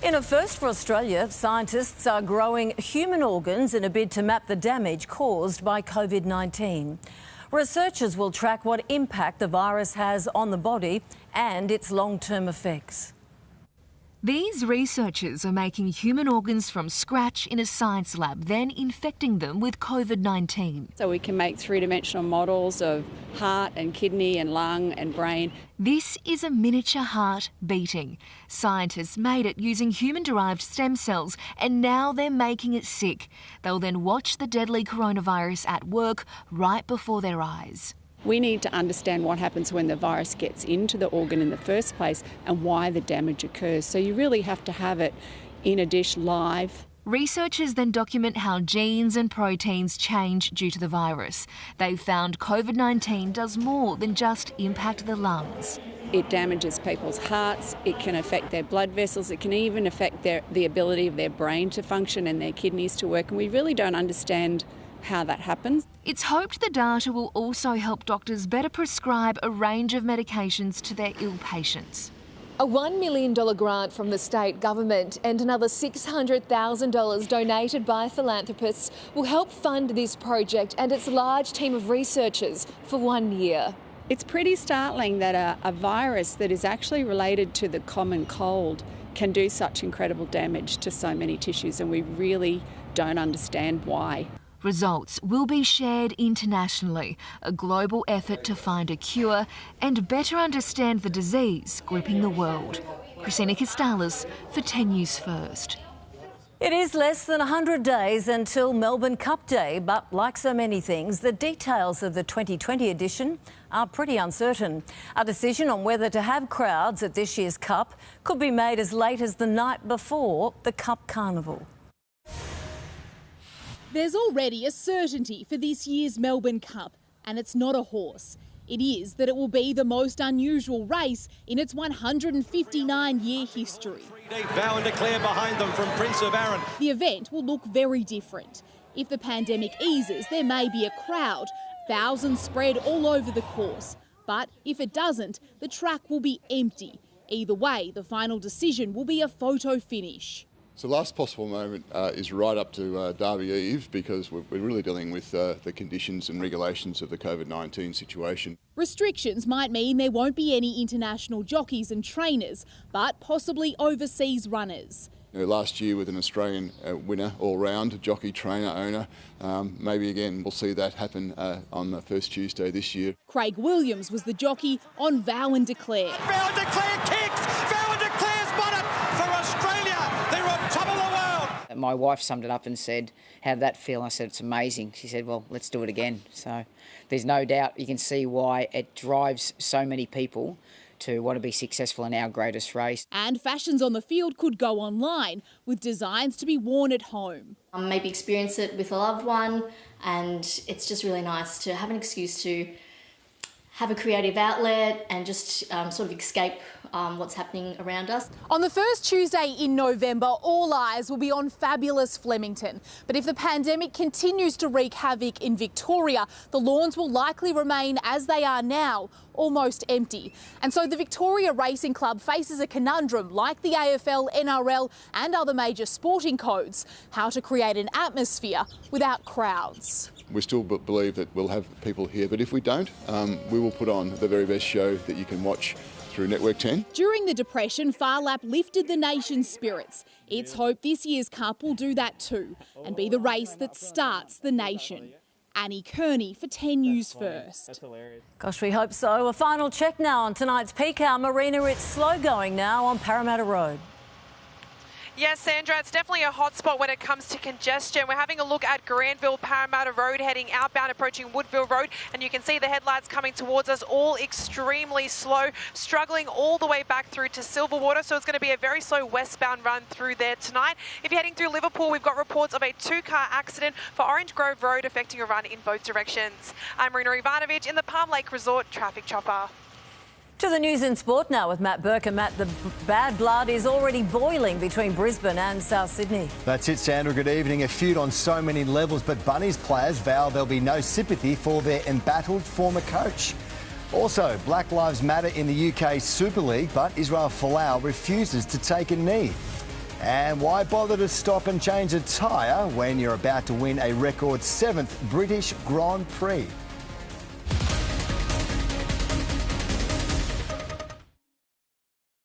In a first for Australia, scientists are growing human organs in a bid to map the damage caused by COVID-19. Researchers will track what impact the virus has on the body and its long-term effects. These researchers are making human organs from scratch in a science lab, then infecting them with COVID-19. So we can make three-dimensional models of heart and kidney and lung and brain. This is a miniature heart beating. Scientists made it using human-derived stem cells, and now they're making it sick. They'll then watch the deadly coronavirus at work right before their eyes. We need to understand what happens when the virus gets into the organ in the first place and why the damage occurs. So you really have to have it in a dish live. Researchers then document how genes and proteins change due to the virus. They've found COVID-19 does more than just impact the lungs. It damages people's hearts, it can affect their blood vessels, it can even affect the ability of their brain to function and their kidneys to work, and we really don't understand how that happens. It's hoped the data will also help doctors better prescribe a range of medications to their ill patients. A $1 million grant from the state government and another $600,000 donated by philanthropists will help fund this project and its large team of researchers for 1 year. It's pretty startling that a virus that is actually related to the common cold can do such incredible damage to so many tissues, and we really don't understand why. Results will be shared internationally, a global effort to find a cure and better understand the disease gripping the world. Christina Costalis for 10 News First. It is less than 100 days until Melbourne Cup Day, but like so many things, the details of the 2020 edition are pretty uncertain. A decision on whether to have crowds at this year's Cup could be made as late as the night before the Cup Carnival. There's already a certainty for this year's Melbourne Cup, and it's not a horse. It is that it will be the most unusual race in its 159-year history. Vow and declare behind them from Prince of Arran. The event will look very different. If the pandemic eases, there may be a crowd, thousands spread all over the course. But if it doesn't, the track will be empty. Either way, the final decision will be a photo finish. So the last possible moment is right up to Derby Eve, because we're really dealing with the conditions and regulations of the COVID-19 situation. Restrictions might mean there won't be any international jockeys and trainers, but possibly overseas runners. Last year with an Australian winner all round, jockey, trainer, owner, maybe again we'll see that happen on the first Tuesday this year. Craig Williams was the jockey on Vow and Declare. Vow and Declare kicks! Vow and Declare's won it for Australia! They're on top of the world! My wife summed it up and said, "How'd that feel?" I said, "It's amazing." She said, "Well, let's do it again." So there's no doubt you can see why it drives so many people to want to be successful in our greatest race. And fashions on the field could go online, with designs to be worn at home. Maybe experience it with a loved one, and it's just really nice to have an excuse to have a creative outlet and just sort of escape what's happening around us. On the first Tuesday in November, all eyes will be on fabulous Flemington. But if the pandemic continues to wreak havoc in Victoria, the lawns will likely remain as they are now, almost empty. And so the Victoria Racing Club faces a conundrum like the AFL, NRL and other major sporting codes, how to create an atmosphere without crowds. We still believe that we'll have people here, but if we don't, we will put on the very best show that you can watch through Network 10. During the Depression, Far Lap lifted the nation's spirits. It's hoped this year's Cup will do that too and be the race that starts the nation. Annie Kearney for 10 News First. That's hilarious. Gosh, we hope so. A final check now on tonight's peak hour marina. It's slow going now on Parramatta Road. Yes, Sandra, it's definitely a hot spot when it comes to congestion. We're having a look at Granville, Parramatta Road, heading outbound, approaching Woodville Road, and you can see the headlights coming towards us, all extremely slow, struggling all the way back through to Silverwater, so it's going to be a very slow westbound run through there tonight. If you're heading through Liverpool, we've got reports of a two-car accident for Orange Grove Road affecting a run in both directions. I'm Marina Ivanovic in the Palm Lake Resort Traffic Chopper. To the news and sport now with Matt Burke. And Matt, the bad blood is already boiling between Brisbane and South Sydney. That's it, Sandra. Good evening. A feud on so many levels, but Bunnies players vow there'll be no sympathy for their embattled former coach. Also, Black Lives Matter in the UK Super League, but Israel Folau refuses to take a knee. And why bother to stop and change a tyre when you're about to win a record 7th British Grand Prix?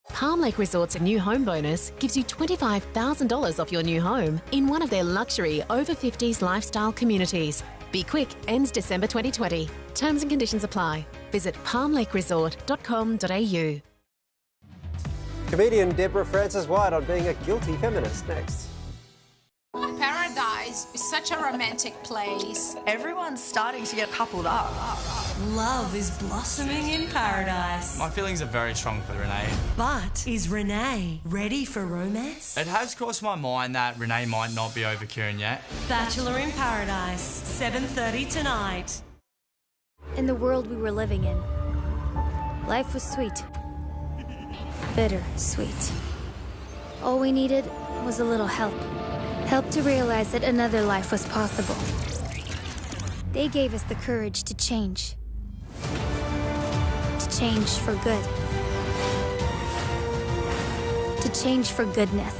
Palm Lake Resort's new home bonus gives you $25,000 off your new home in one of their luxury over 50s lifestyle communities. Be quick, ends December 2020. Terms and conditions apply. Visit palmlakeresort.com.au. Comedian Deborah Francis-White on being a guilty feminist next. Paradise is such a romantic place. Everyone's starting to get coupled up. Love is blossoming in paradise. My feelings are very strong for Renee. But is Renee ready for romance? It has crossed my mind that Renee might not be over Kieran yet. Bachelor in Paradise, 7:30 tonight. In the world we were living in, life was sweet. Bitter sweet. All we needed was a little help. Help to realize that another life was possible. They gave us the courage to change. To change for good. To change for goodness.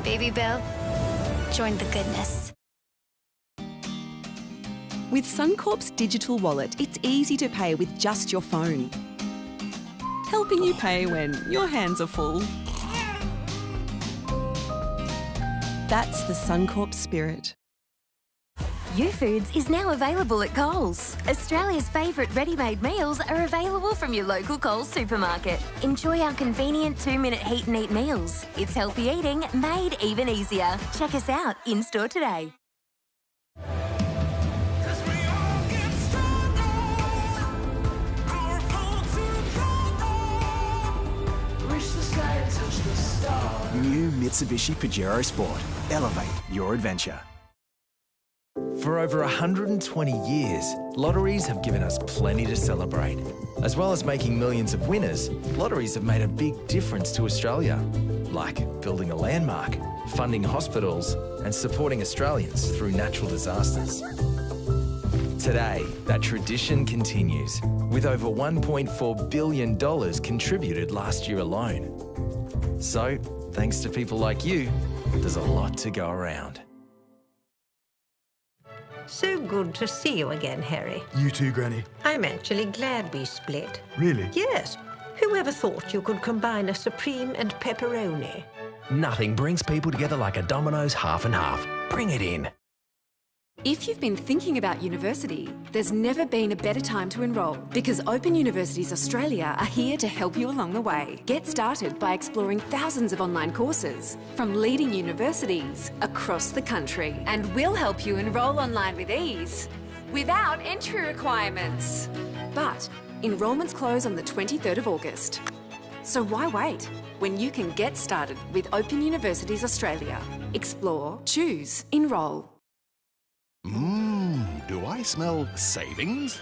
Baby Belle, join the goodness. With Suncorp's digital wallet, it's easy to pay with just your phone. Helping you pay when your hands are full. That's the Suncorp spirit. YouFoods is now available at Coles. Australia's favourite ready-made meals are available from your local Coles supermarket. Enjoy our convenient 2-minute heat and eat meals. It's healthy eating made even easier. Check us out in-store today. New Mitsubishi Pajero Sport. Elevate your adventure. For over 120 years, lotteries have given us plenty to celebrate. As well as making millions of winners, lotteries have made a big difference to Australia, like building a landmark, funding hospitals, and supporting Australians through natural disasters. Today, that tradition continues, with over $1.4 billion contributed last year alone. So, thanks to people like you, there's a lot to go around. So good to see you again, Harry. You too, Granny. I'm actually glad we split. Really? Yes. Whoever thought you could combine a supreme and pepperoni? Nothing brings people together like a Domino's half and half. Bring it in. If you've been thinking about university, there's never been a better time to enrol because Open Universities Australia are here to help you along the way. Get started by exploring thousands of online courses from leading universities across the country. And we'll help you enrol online with ease without entry requirements. But enrolments close on the 23rd of August. So why wait when you can get started with Open Universities Australia? Explore, choose, enrol. Do I smell savings?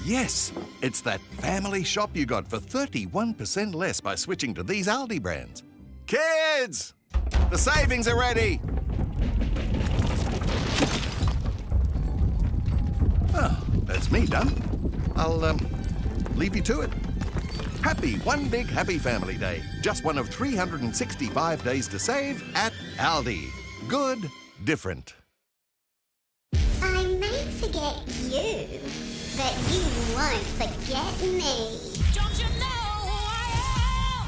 Yes, it's that family shop you got for 31% less by switching to these Aldi brands. Kids, the savings are ready. Oh, that's me done. I'll leave you to it. Happy One Big Happy Family Day. Just one of 365 days to save at Aldi. Good, different. Forget you, but you won't forget me. Don't you know who I am?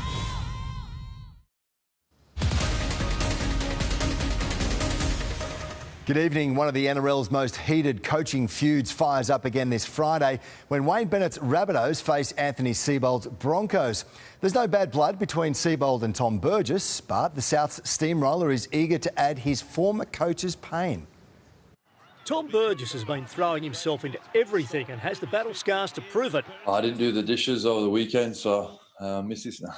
Good evening. One of the NRL's most heated coaching feuds fires up again this Friday when Wayne Bennett's Rabbitohs face Anthony Seibold's Broncos. There's no bad blood between Seibold and Tom Burgess, but the South's steamroller is eager to add his former coach's pain. Tom Burgess has been throwing himself into everything and has the battle scars to prove it. I didn't do the dishes over the weekend, so miss this now.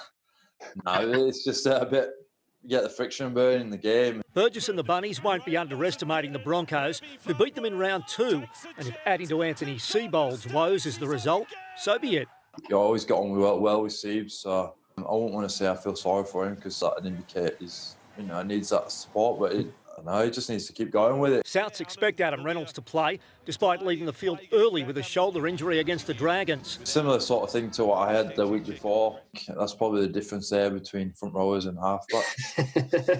No, it's just a bit, get the friction burn in the game. Burgess and the Bunnies won't be underestimating the Broncos, who beat them in round 2. And if adding to Anthony Seibold's woes is the result, so be it. You always get on well with Siebes, so I won't want to say I feel sorry for him because that indicate he's, needs that support, but don't know, he just needs to keep going with it. Souths expect Adam Reynolds to play, despite leaving the field early with a shoulder injury against the Dragons. Similar sort of thing to what I had the week before. That's probably the difference there between front rowers and halfback.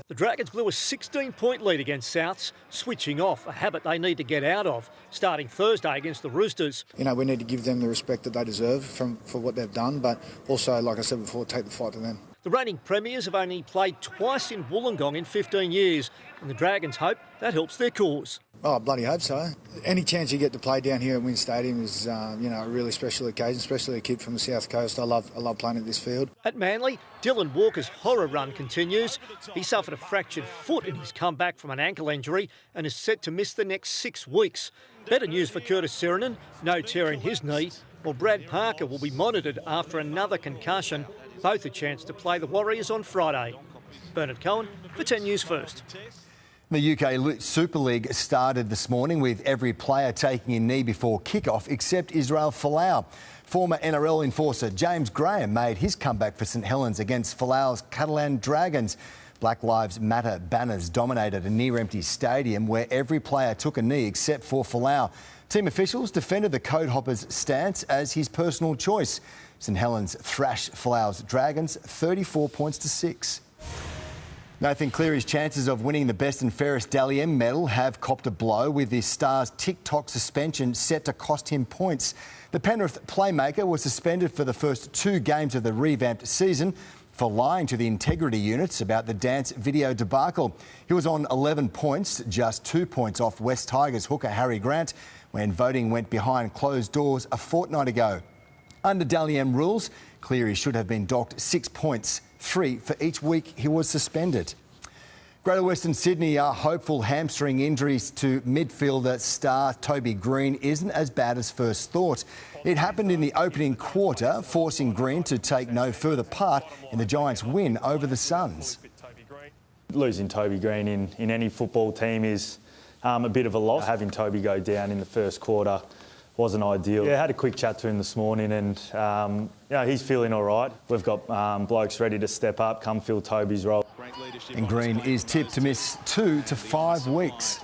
The Dragons blew a 16-point lead against Souths, switching off, a habit they need to get out of, starting Thursday against the Roosters. You know, we need to give them the respect that they deserve for what they've done, but also, like I said before, take the fight to them. The reigning premiers have only played twice in Wollongong in 15 years, and the Dragons hope that helps their cause. Oh, I bloody hope so. Any chance you get to play down here at Wynn Stadium is, you know, a really special occasion, especially a kid from the South Coast. I love playing at this field. At Manly, Dylan Walker's horror run continues. He suffered a fractured foot in his comeback from an ankle injury and is set to miss the next 6 weeks. Better news for Curtis Sirenen, no tear in his knee, while Brad Parker will be monitored after another concussion, both a chance to play the Warriors on Friday. Bernard Cohen for 10 News First. The UK Super League started this morning with every player taking a knee before kick-off except Israel Folau. Former NRL enforcer James Graham made his comeback for St Helens against Folau's Catalan Dragons. Black Lives Matter banners dominated a near-empty stadium where every player took a knee except for Folau. Team officials defended the Code Hopper's stance as his personal choice. St Helens thrashed Folau's Dragons 34 points to 6. Nathan Cleary's chances of winning the Best and Fairest Dally M medal have copped a blow, with the Stars' TikTok suspension set to cost him points. The Penrith playmaker was suspended for the first 2 games of the revamped season for lying to the integrity units about the dance video debacle. He was on 11 points, just 2 points off West Tigers hooker Harry Grant, when voting went behind closed doors a fortnight ago. Under Dally M rules, Cleary should have been docked 6 points, 3 for each week he was suspended. Greater Western Sydney are hopeful hamstring injuries to midfielder star Toby Green isn't as bad as first thought. It happened in the opening quarter, forcing Green to take no further part in the Giants' win over the Suns. Losing Toby Green in any football team is a bit of a loss. Having Toby go down in the first quarter wasn't ideal. Yeah, I had a quick chat to him this morning and you know, he's feeling all right. We've got blokes ready to step up, come fill Toby's role. And Green is tipped to miss 2 to 5 weeks.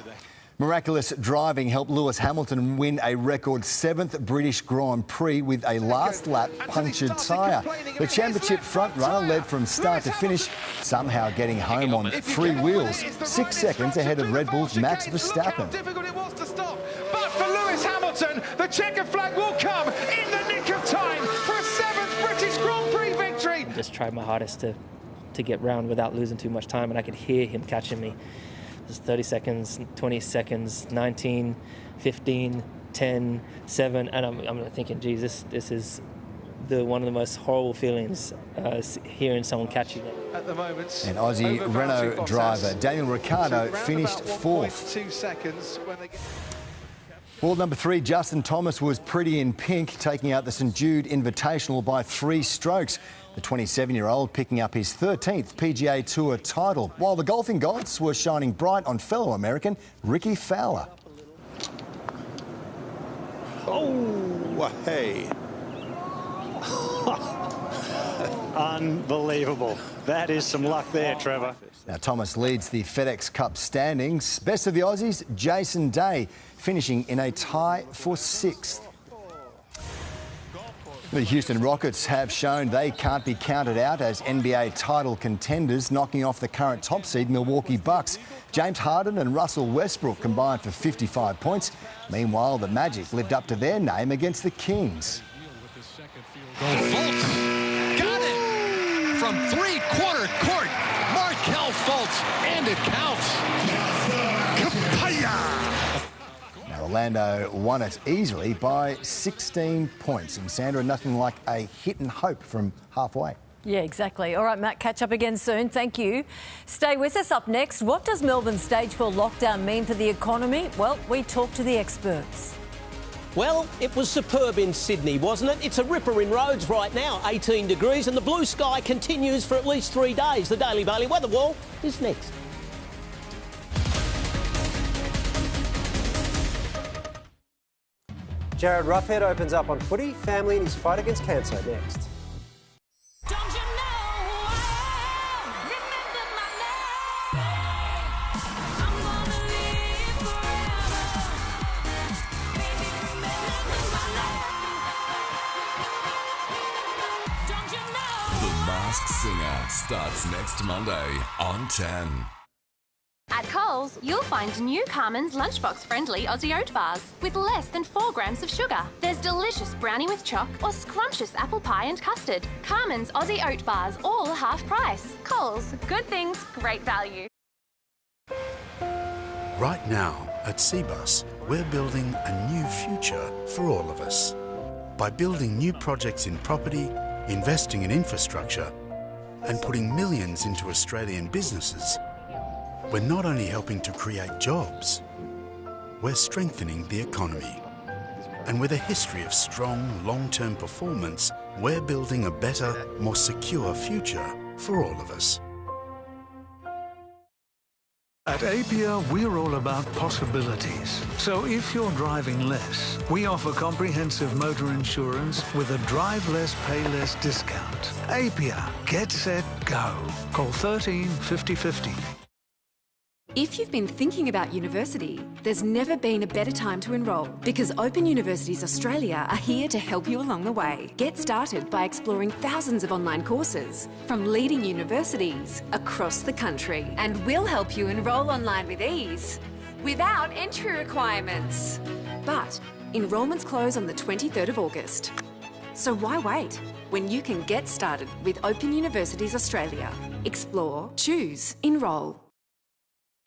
Miraculous driving helped Lewis Hamilton win a record 7th British Grand Prix with a last lap punctured tyre. The championship front runner led from start to finish, somehow getting home on 3 wheels, 6 seconds ahead of Red Bull's Max Verstappen. But for Lewis Hamilton, the checkered flag will come in the nick of time for a 7th British Grand Prix victory. I just tried my hardest to get round without losing too much time, and I could hear him catching me. It was 30 seconds, 20 seconds, 19, 15, 10, 7, and I'm thinking, geez, this is one of the most horrible feelings, hearing someone catch you. At the moment, and Aussie Renault driver Daniel Ricciardo finished 4th. 2 seconds when they get... World number 3, Justin Thomas, was pretty in pink, taking out the St Jude Invitational by 3 strokes. The 27-year-old picking up his 13th PGA Tour title, while the golfing gods were shining bright on fellow American Ricky Fowler. Oh, hey. Unbelievable. That is some luck there, Trevor. Now, Thomas leads the FedEx Cup standings. Best of the Aussies, Jason Day, finishing in a tie for 6th. The Houston Rockets have shown they can't be counted out as NBA title contenders, knocking off the current top seed Milwaukee Bucks. James Harden and Russell Westbrook combined for 55 points. Meanwhile, the Magic lived up to their name against the Kings. Fultz got it from 3/4 court. Markelle Fultz, and it counts. Kapaya! Now, Orlando won it easily by 16 points. And Sandra, nothing like a hit and hope from halfway. Yeah, exactly. All right, Matt, catch up again soon. Thank you. Stay with us. Up next, what does Melbourne's Stagepool lockdown mean for the economy? Well, we talk to the experts. Well, it was superb in Sydney, wasn't it? It's a ripper in roads right now, 18 degrees, and the blue sky continues for at least 3 days. The Daily Bailey Weather Wall is next. Jared Roughhead opens up on footy, family and his fight against cancer next. Masked Singer starts next Monday on 10. At Coles, you'll find new Carmen's lunchbox-friendly Aussie oat bars with less than 4 grams of sugar. There's delicious brownie with choc or scrumptious apple pie and custard. Carmen's Aussie oat bars, all half price. Coles, good things, great value. Right now, at Cbus, we're building a new future for all of us. By building new projects in property, investing in infrastructure, and putting millions into Australian businesses, we're not only helping to create jobs, we're strengthening the economy. And with a history of strong, long-term performance, we're building a better, more secure future for all of us. At Apia, we're all about possibilities. So if you're driving less, we offer comprehensive motor insurance with a drive less, pay less discount. Apia, get set, go. Call 13 50 50. If you've been thinking about university, there's never been a better time to enrol because Open Universities Australia are here to help you along the way. Get started by exploring thousands of online courses from leading universities across the country. And we'll help you enrol online with ease without entry requirements. But enrolments close on the 23rd of August. So why wait when you can get started with Open Universities Australia? Explore, choose, enrol.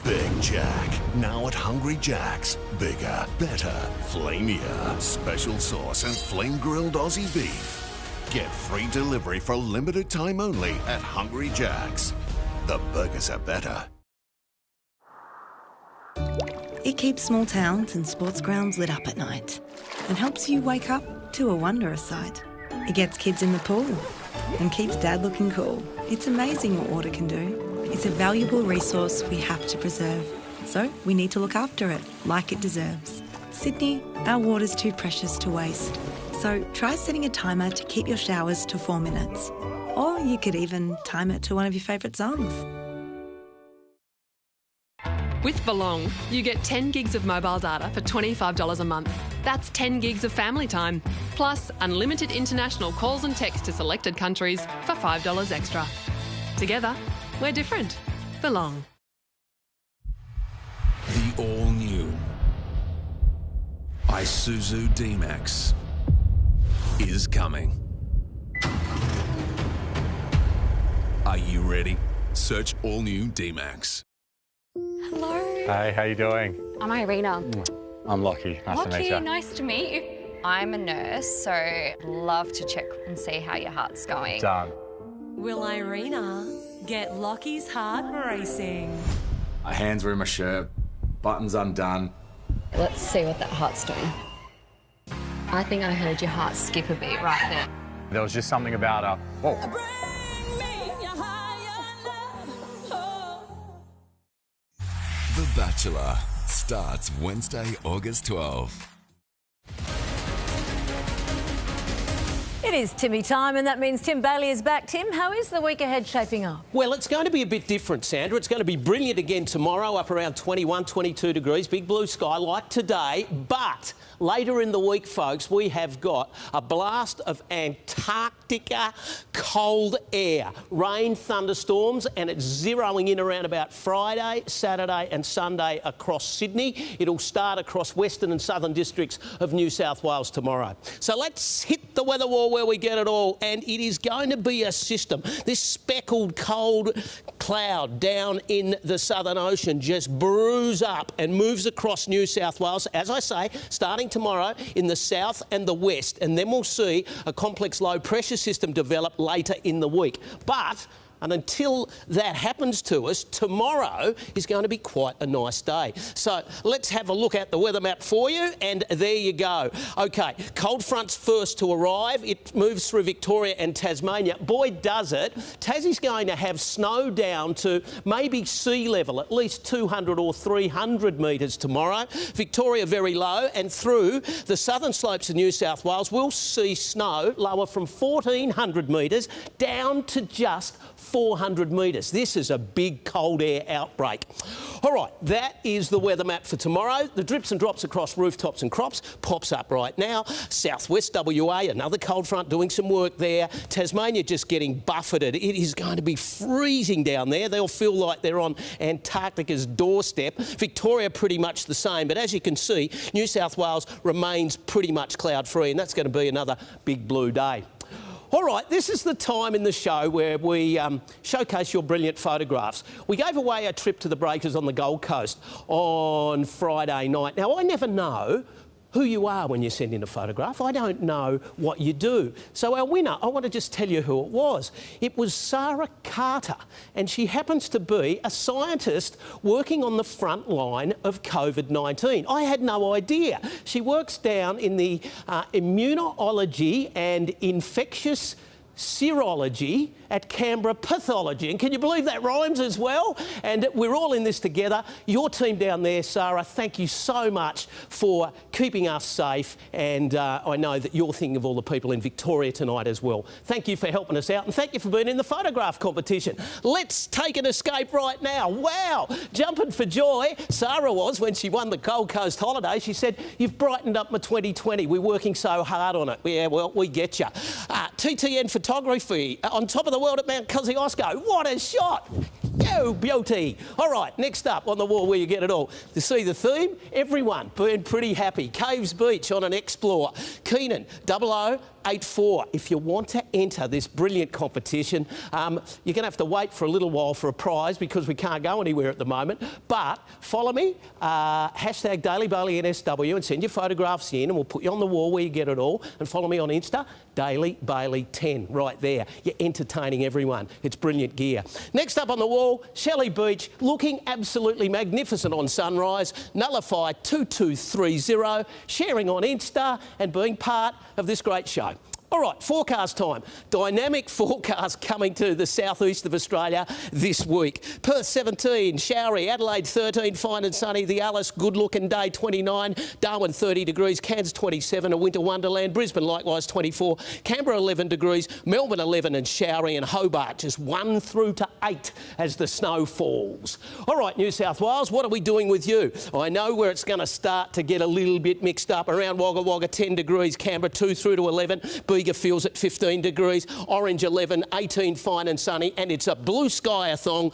Big Jack, now at Hungry Jack's. Bigger, better, flamier. Special sauce and flame-grilled Aussie beef. Get free delivery for a limited time only at Hungry Jack's. The burgers are better. It keeps small towns and sports grounds lit up at night and helps you wake up to a wondrous sight. It gets kids in the pool and keeps Dad looking cool. It's amazing what water can do. It's a valuable resource we have to preserve, so we need to look after it like it deserves. Sydney, our water's too precious to waste, so try setting a timer to keep your showers to 4 minutes. Or you could even time it to one of your favourite songs. With Belong, you get 10 gigs of mobile data for $25 a month. That's 10 gigs of family time, plus unlimited international calls and texts to selected countries for $5 extra. Together, we're different. Belong. The all-new Isuzu D-Max is coming. Are you ready? Search all-new D-Max. Hello. Hey, how you doing? I'm Irina. I'm Lockie. Nice to meet you. Nice to meet you. I'm a nurse, so I'd love to check and see how your heart's going. Done. Will Irina get Lockie's heart racing? My hands were in my shirt, buttons undone. Let's see what that heart's doing. I think I heard your heart skip a beat right there. There was just something about whoa. The Bachelor starts Wednesday, August 12th. It is Timmy time, and that means Tim Bailey is back. Tim, how is the week ahead shaping up? Well, it's going to be a bit different, Sandra. It's going to be brilliant again tomorrow, up around 21, 22 degrees, big blue sky like today. But later in the week, folks, we have got a blast of Antarctica cold air, rain, thunderstorms, and it's zeroing in around about Friday, Saturday and Sunday across Sydney. It'll start across western and southern districts of New South Wales tomorrow. So let's hit the weather wall where we get it all, and it is going to be a system. This speckled cold cloud down in the Southern Ocean just brews up and moves across New South Wales, as I say, starting tomorrow in the south and the west, and then we'll see a complex low pressure system develop later in the week. But and until that happens to us, tomorrow is going to be quite a nice day. So let's have a look at the weather map for you, and there you go. OK, cold front's first to arrive. It moves through Victoria and Tasmania. Boy, does it. Tassie's going to have snow down to maybe sea level, at least 200 or 300 metres tomorrow. Victoria very low, and through the southern slopes of New South Wales, we'll see snow lower from 1,400 metres down to just 400 metres. This is a big cold air outbreak. All right, that is the weather map for tomorrow. The drips and drops across rooftops and crops pops up right now. Southwest WA, another cold front doing some work there. Tasmania just getting buffeted. It is going to be freezing down there. They'll feel like they're on Antarctica's doorstep. Victoria pretty much the same, but as you can see, New South Wales remains pretty much cloud-free, and that's going to be another big blue day. All right, this is the time in the show where we showcase your brilliant photographs. We gave away a trip to the Breakers on the Gold Coast on Friday night. Now, I never know who you are when you send in a photograph. I don't know what you do. So our winner, I want to just tell you who it was. It was Sarah Carter, and she happens to be a scientist working on the front line of COVID-19. I had no idea. She works down in the immunology and infectious serology at Canberra Pathology. And can you believe that rhymes as well? And we're all in this together. Your team down there, Sarah, thank you so much for keeping us safe. And I know that you're thinking of all the people in Victoria tonight as well. Thank you for helping us out, and thank you for being in the photograph competition. Let's take an escape right now. Wow, jumping for joy. Sarah was when she won the Gold Coast holiday. She said, "You've brightened up my 2020. We're working so hard on it." Yeah, well, we get you. TTN Photography on top of the world at Mount Kosciuszko. What a shot! Oh, beauty. All right, next up on the wall where you get it all. To see the theme, everyone being pretty happy. Caves Beach on an Explore. Keenan, 0084. If you want to enter this brilliant competition, you're going to have to wait for a little while for a prize because we can't go anywhere at the moment. But follow me, hashtag DailyBaileyNSW, and send your photographs in, and we'll put you on the wall where you get it all. And follow me on Insta, DailyBailey10, right there. You're entertaining everyone. It's brilliant gear. Next up on the wall, Shelley Beach, looking absolutely magnificent on sunrise. Nullify 2230, sharing on Insta and being part of this great show. All right, forecast time. Dynamic forecast coming to the southeast of Australia this week. Perth 17, showery. Adelaide 13, fine and sunny. The Alice, good looking day, 29. Darwin 30 degrees. Cairns 27, a winter wonderland. Brisbane likewise 24. Canberra 11 degrees. Melbourne 11 and showery. And Hobart just 1 through to 8 as the snow falls. All right, New South Wales, what are we doing with you? I know where it's going to start to get a little bit mixed up. Around Wagga Wagga 10 degrees. Canberra 2 through to 11. Bega feels at 15 degrees, Orange 11, 18 fine and sunny, and it's a blue sky-a-thon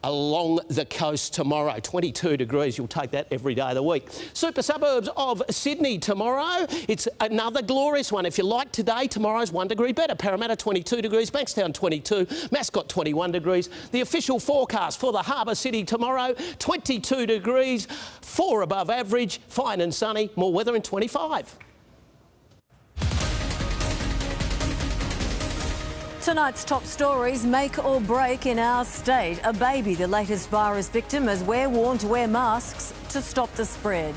along the coast tomorrow. 22 degrees, you'll take that every day of the week. Super suburbs of Sydney tomorrow. It's another glorious one. If you like today, tomorrow's 1 degree better. Parramatta 22 degrees, Bankstown 22, Mascot 21 degrees. The official forecast for the Harbour City tomorrow, 22 degrees, 4 above average, fine and sunny, more weather in 25. Tonight's top stories make or break in our state. A baby, the latest virus victim, as we're warned to wear masks to stop the spread.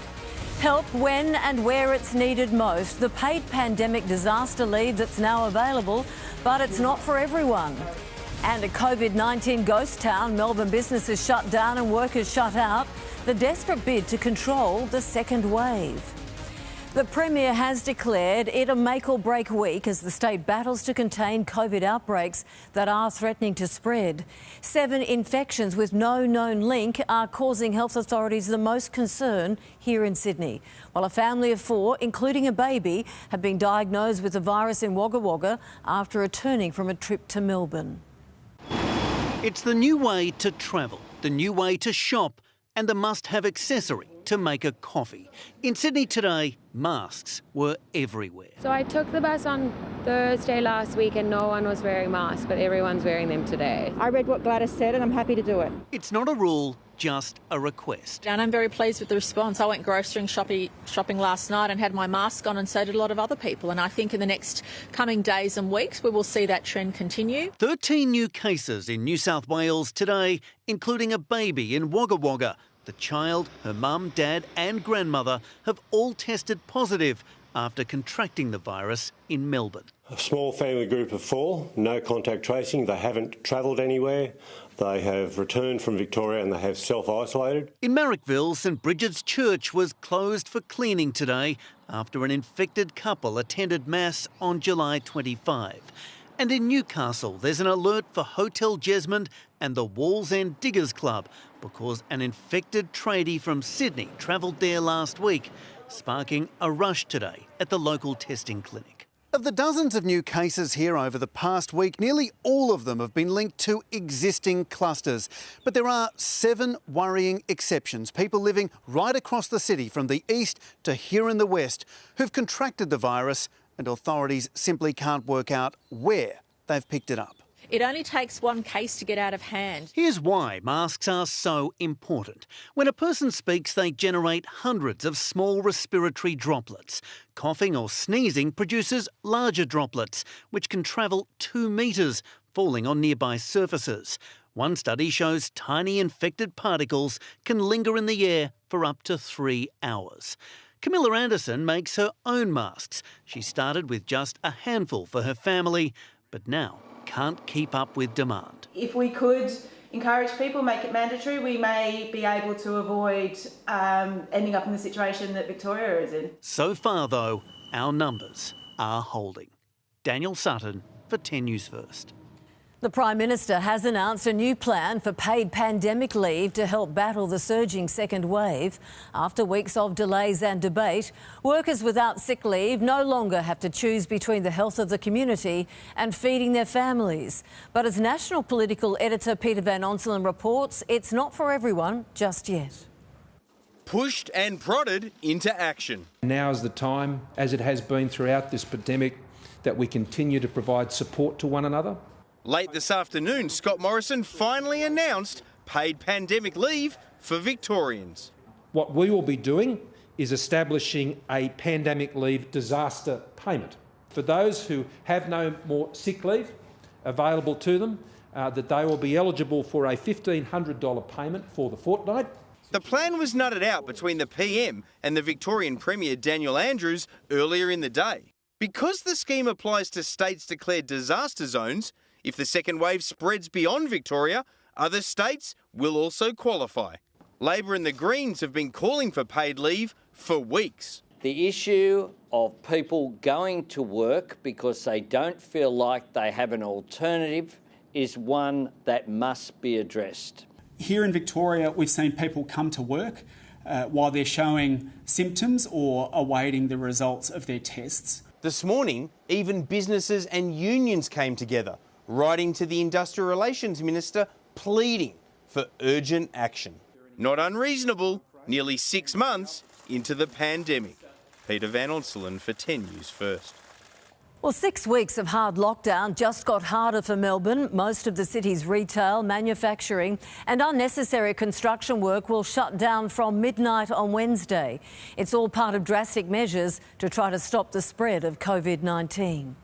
Help when and where it's needed most. The paid pandemic disaster leave that's now available, but it's not for everyone. And a COVID-19 ghost town, Melbourne businesses shut down and workers shut out. The desperate bid to control the second wave. The Premier has declared it a make-or-break week as the state battles to contain COVID outbreaks that are threatening to spread. 7 infections with no known link are causing health authorities the most concern here in Sydney, while a family of 4, including a baby, have been diagnosed with the virus in Wagga Wagga after returning from a trip to Melbourne. It's the new way to travel, the new way to shop, and the must-have accessory to make a coffee. In Sydney today, masks were everywhere. So I took the bus on Thursday last week and no one was wearing masks, but everyone's wearing them today. I read what Gladys said and I'm happy to do it. It's not a rule, just a request. And I'm very pleased with the response. I went grocery shopping last night and had my mask on, and so did a lot of other people. And I think in the next coming days and weeks, we will see that trend continue. 13 new cases in New South Wales today, including a baby in Wagga Wagga. The child, her mum, dad and grandmother have all tested positive after contracting the virus in Melbourne. A small family group of 4, no contact tracing. They haven't travelled anywhere. They have returned from Victoria and they have self-isolated. In Marrickville, St Bridget's Church was closed for cleaning today after an infected couple attended Mass on July 25. And in Newcastle, there's an alert for Hotel Jesmond and the Walls End Diggers Club because an infected tradie from Sydney travelled there last week, sparking a rush today at the local testing clinic. Of the dozens of new cases here over the past week, nearly all of them have been linked to existing clusters. But there are 7 worrying exceptions, people living right across the city from the east to here in the west who've contracted the virus, and authorities simply can't work out where they've picked it up. It only takes one case to get out of hand. Here's why masks are so important. When a person speaks, they generate hundreds of small respiratory droplets. Coughing or sneezing produces larger droplets, which can travel 2 metres, falling on nearby surfaces. One study shows tiny infected particles can linger in the air for up to 3 hours. Camilla Anderson makes her own masks. She started with just a handful for her family, but now can't keep up with demand. If we could encourage people, make it mandatory, we may be able to avoid ending up in the situation that Victoria is in. So far, though, our numbers are holding. Daniel Sutton for 10 News First. The Prime Minister has announced a new plan for paid pandemic leave to help battle the surging second wave. After weeks of delays and debate, workers without sick leave no longer have to choose between the health of the community and feeding their families. But as National Political Editor Peter Van Onselen reports, it's not for everyone just yet. Pushed and prodded into action. Now is the time, as it has been throughout this pandemic, that we continue to provide support to one another. Late this afternoon, Scott Morrison finally announced paid pandemic leave for Victorians. What we will be doing is establishing a pandemic leave disaster payment for those who have no more sick leave available to them, that they will be eligible for a $1,500 payment for the fortnight. The plan was nutted out between the PM and the Victorian Premier Daniel Andrews earlier in the day. Because the scheme applies to states declared disaster zones, if the second wave spreads beyond Victoria, other states will also qualify. Labor and the Greens have been calling for paid leave for weeks. The issue of people going to work because they don't feel like they have an alternative is one that must be addressed. Here in Victoria, we've seen people come to work while they're showing symptoms or awaiting the results of their tests. This morning, even businesses and unions came together, writing to the Industrial Relations Minister pleading for urgent action. Not unreasonable, nearly 6 months into the pandemic. Peter Van Onselen for 10 News First. Well, 6 weeks of hard lockdown just got harder for Melbourne. Most of the city's retail, manufacturing and unnecessary construction work will shut down from midnight on Wednesday. It's all part of drastic measures to try to stop the spread of COVID-19.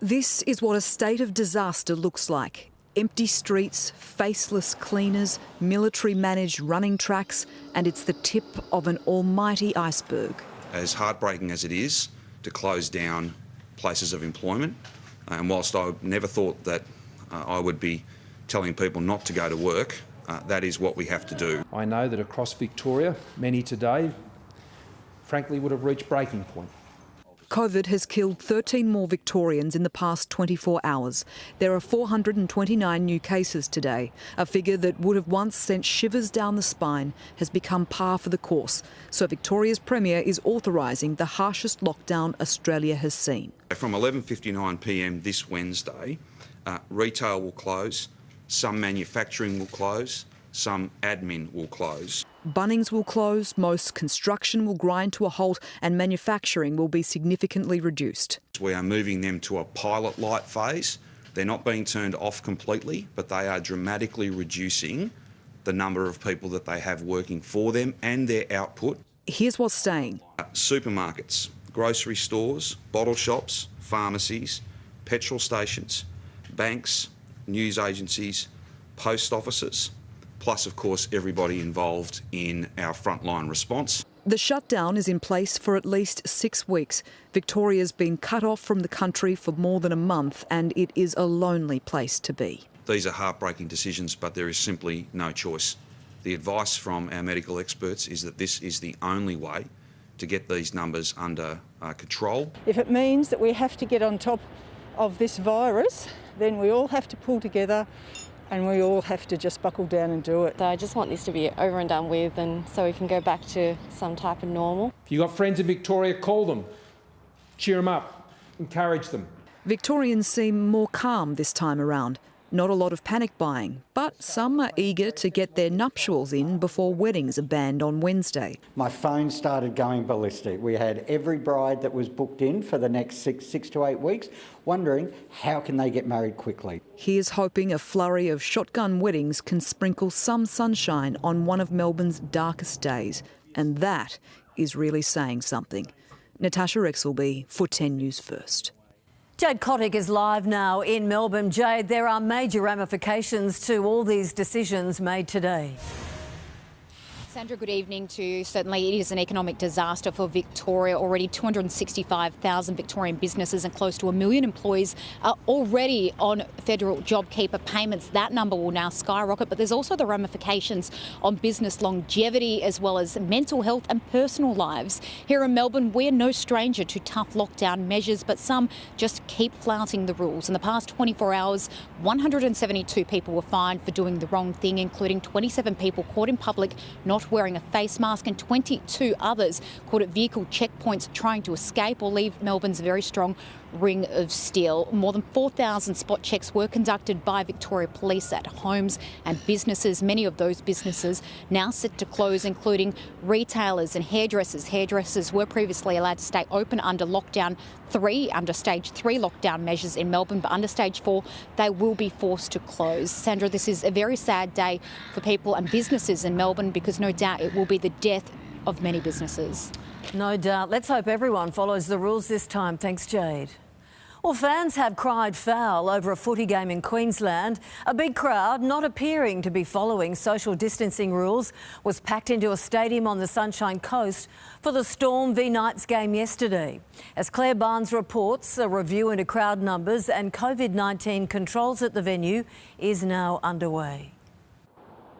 This is what a state of disaster looks like. Empty streets, faceless cleaners, military-managed running tracks, and it's the tip of an almighty iceberg. As heartbreaking as it is to close down places of employment, and whilst I never thought that I would be telling people not to go to work, that is what we have to do. I know that across Victoria, many today, frankly, would have reached breaking point. COVID has killed 13 more Victorians in the past 24 hours. There are 429 new cases today. A figure that would have once sent shivers down the spine has become par for the course. So Victoria's Premier is authorising the harshest lockdown Australia has seen. From 11:59 p.m. this Wednesday, retail will close, some manufacturing will close, some admin will close. Bunnings will close, most construction will grind to a halt and manufacturing will be significantly reduced. We are moving them to a pilot light phase. They're not being turned off completely, but they are dramatically reducing the number of people that they have working for them and their output. Here's what's staying. Supermarkets, grocery stores, bottle shops, pharmacies, petrol stations, banks, news agencies, post offices, plus, of course, everybody involved in our frontline response. The shutdown is in place for at least 6 weeks. Victoria's been cut off from the country for more than a month and it is a lonely place to be. These are heartbreaking decisions, but there is simply no choice. The advice from our medical experts is that this is the only way to get these numbers under control. If it means that we have to get on top of this virus, then we all have to pull together and we all have to just buckle down and do it. So I just want this to be over and done with, and so we can go back to some type of normal. If you've got friends in Victoria, call them, cheer them up, encourage them. Victorians seem more calm this time around. Not a lot of panic buying, but some are eager to get their nuptials in before weddings are banned on Wednesday. My phone started going ballistic. We had every bride that was booked in for the next six to 8 weeks wondering how can they get married quickly. Here's hoping a flurry of shotgun weddings can sprinkle some sunshine on one of Melbourne's darkest days. And that is really saying something. Natasha Rexelby for 10 News First. Jade Kotick is live now in Melbourne. Jade, there are major ramifications to all these decisions made today. Sandra, good evening to you. Certainly it is an economic disaster for Victoria. Already 265,000 Victorian businesses and close to 1 million employees are already on federal JobKeeper payments. That number will now skyrocket, but there's also the ramifications on business longevity as well as mental health and personal lives. Here in Melbourne, we're no stranger to tough lockdown measures, but some just keep flouting the rules. In the past 24 hours, 172 people were fined for doing the wrong thing, including 27 people caught in public not wearing a face mask and 22 others caught at vehicle checkpoints trying to escape or leave Melbourne's very strong ring of steel. More than 4,000 spot checks were conducted by Victoria Police at homes and businesses. Many of those businesses now set to close, including retailers and hairdressers. Hairdressers were previously allowed to stay open under lockdown 3, under stage 3 lockdown measures in Melbourne, but under stage 4 they will be forced to close. Sandra, this is a very sad day for people and businesses in Melbourne because no doubt it will be the death of many businesses. No doubt. Let's hope everyone follows the rules this time. Thanks, Jade. Well, fans have cried foul over a footy game in Queensland. A big crowd, not appearing to be following social distancing rules, was packed into a stadium on the Sunshine Coast for the Storm v Knights game yesterday. As Claire Barnes reports, a review into crowd numbers and COVID-19 controls at the venue is now underway.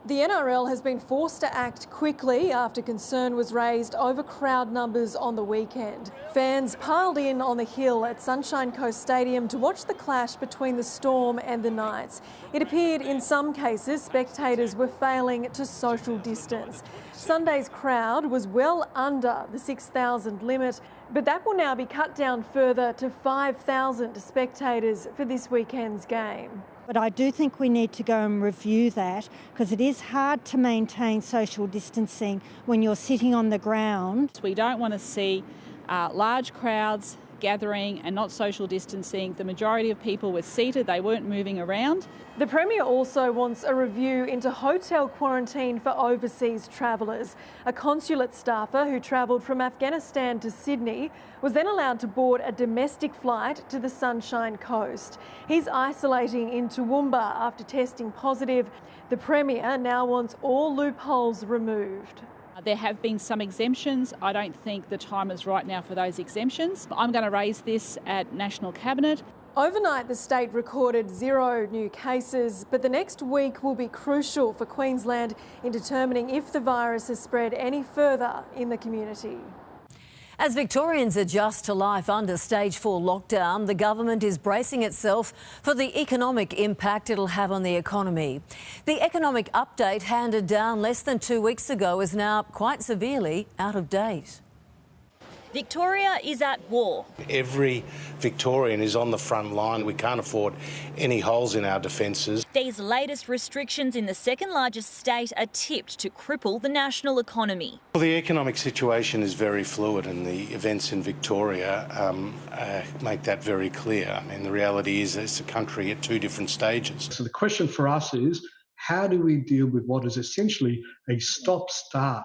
The NRL has been forced to act quickly after concern was raised over crowd numbers on the weekend. Fans piled in on the hill at Sunshine Coast Stadium to watch the clash between the Storm and the Knights. It appeared in some cases spectators were failing to social distance. Sunday's crowd was well under the 6,000 limit, but that will now be cut down further to 5,000 spectators for this weekend's game. But I do think we need to go and review that because it is hard to maintain social distancing when you're sitting on the ground. We don't want to see large crowds gathering and not social distancing. The majority of people were seated, they weren't moving around. The Premier also wants a review into hotel quarantine for overseas travellers. A consulate staffer who travelled from Afghanistan to Sydney was then allowed to board a domestic flight to the Sunshine Coast. He's isolating in Toowoomba after testing positive. The Premier now wants all loopholes removed. There have been some exemptions. I don't think the time is right now for those exemptions. I'm going to raise this at National Cabinet. Overnight, the state recorded 0 new cases, but the next week will be crucial for Queensland in determining if the virus has spread any further in the community. As Victorians adjust to life under stage 4 lockdown, the government is bracing itself for the economic impact it'll have on the economy. The economic update handed down less than 2 weeks ago is now quite severely out of date. Victoria is at war. Every Victorian is on the front line. We can't afford any holes in our defences. These latest restrictions in the second largest state are tipped to cripple the national economy. Well, the economic situation is very fluid and the events in Victoria make that very clear. I mean, the reality is it's a country at 2 different stages. So the question for us is, how do we deal with what is essentially a stop-start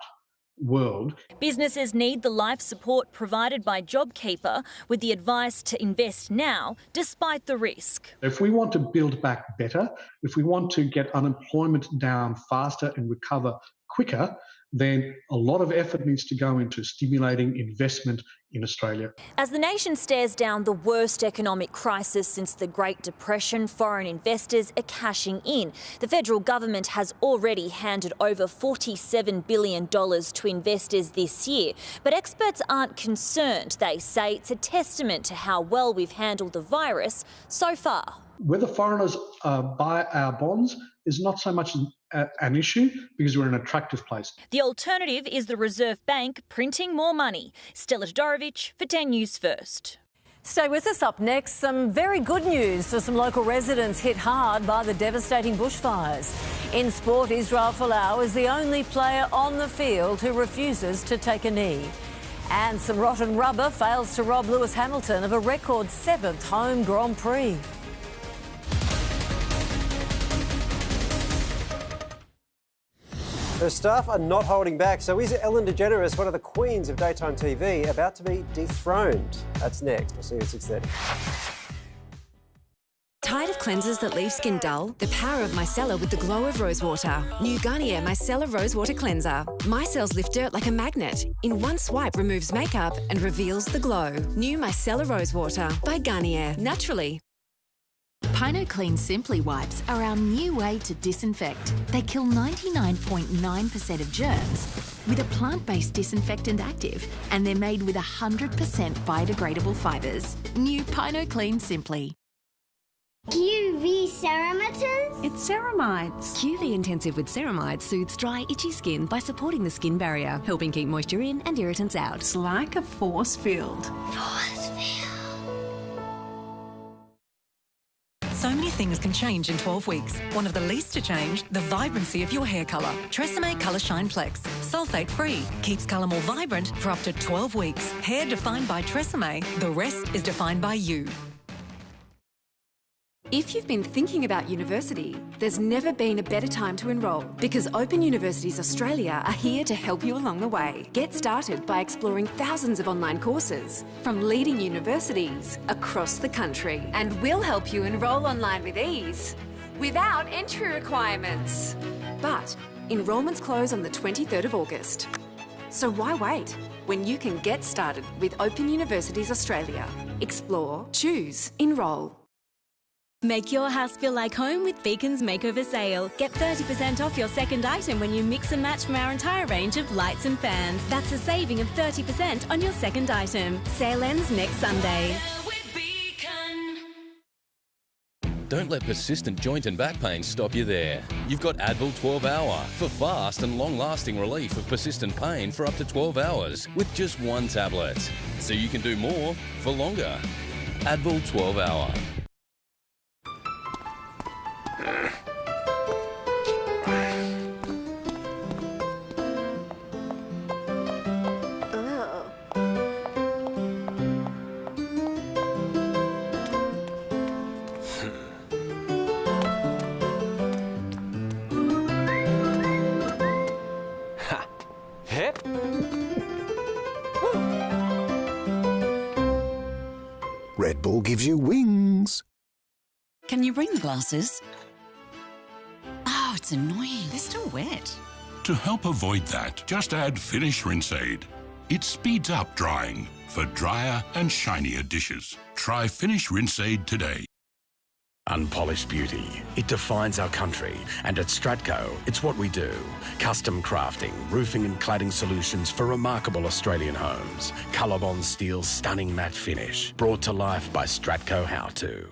world? Businesses need the life support provided by JobKeeper, with the advice to invest now despite the risk. If we want to build back better, if we want to get unemployment down faster and recover quicker, then a lot of effort needs to go into stimulating investment in Australia. As the nation stares down the worst economic crisis since the Great Depression, foreign investors are cashing in. The federal government has already handed over $47 billion to investors this year. But experts aren't concerned. They say it's a testament to how well we've handled the virus so far. Whether foreigners buy our bonds is not so much an issue because we're in an attractive place. The alternative is the Reserve Bank printing more money. Stella Todorovic for 10 News First. Stay with us. Up next, some very good news for some local residents hit hard by the devastating bushfires. In sport, Israel Folau is the only player on the field who refuses to take a knee. And some rotten rubber fails to rob Lewis Hamilton of a record 7th home Grand Prix. Her staff are not holding back, so is Ellen DeGeneres, one of the queens of daytime TV, about to be dethroned? That's next. We'll see you at 6:30. Tired of cleansers that leave skin dull? The power of Micellar with the glow of rosewater. New Garnier Micellar Rosewater Cleanser. My cells lift dirt like a magnet. In one swipe removes makeup and reveals the glow. New Micellar Rosewater by Garnier. Naturally. Pino Clean Simply Wipes are our new way to disinfect. They kill 99.9% of germs with a plant-based disinfectant active, and they're made with 100% biodegradable fibres. New Pino Clean Simply. QV ceramides? It's ceramides. QV Intensive with ceramides soothes dry, itchy skin by supporting the skin barrier, helping keep moisture in and irritants out. It's like a force field. Force field. So many things can change in 12 weeks. One of the least to change, the vibrancy of your hair colour. Tresemme Colour Shine Flex. Sulfate free. Keeps colour more vibrant for up to 12 weeks. Hair defined by Tresemme. The rest is defined by you. If you've been thinking about university, there's never been a better time to enrol because Open Universities Australia are here to help you along the way. Get started by exploring thousands of online courses from leading universities across the country. And we'll help you enrol online with ease without entry requirements. But enrolments close on the 23rd of August. So why wait when you can get started with Open Universities Australia? Explore, choose, enrol. Make your house feel like home with Beacon's Makeover Sale. Get 30% off your second item when you mix and match from our entire range of lights and fans. That's a saving of 30% on your second item. Sale ends next Sunday. Don't let persistent joint and back pain stop you there. You've got Advil 12 Hour for fast and long-lasting relief of persistent pain for up to 12 hours with just one tablet. So you can do more for longer. Advil 12 Hour. Red Bull gives you wings. Can you bring the glasses? Oh, it's annoying. They're still wet. To help avoid that, just add Finish Rinseaid. It speeds up drying for drier and shinier dishes. Try Finish Rinseaid today. Unpolished beauty. It defines our country. And at Stratco, it's what we do. Custom crafting, roofing and cladding solutions for remarkable Australian homes. Colorbond Steel's stunning matte finish. Brought to life by Stratco How To.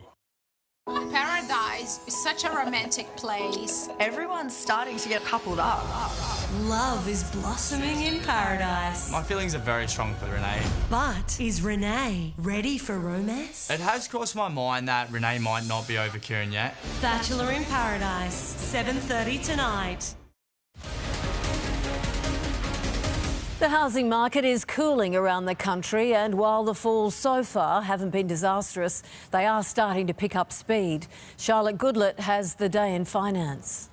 Paradise is such a romantic place. Everyone's starting to get coupled up. Love is blossoming in paradise. My feelings are very strong for Renee. But is Renee ready for romance? It has crossed my mind that Renee might not be over Kieran yet. Bachelor in Paradise, 7:30 tonight. The housing market is cooling around the country, and while the falls so far haven't been disastrous, they are starting to pick up speed. Charlotte Goodlett has the day in finance.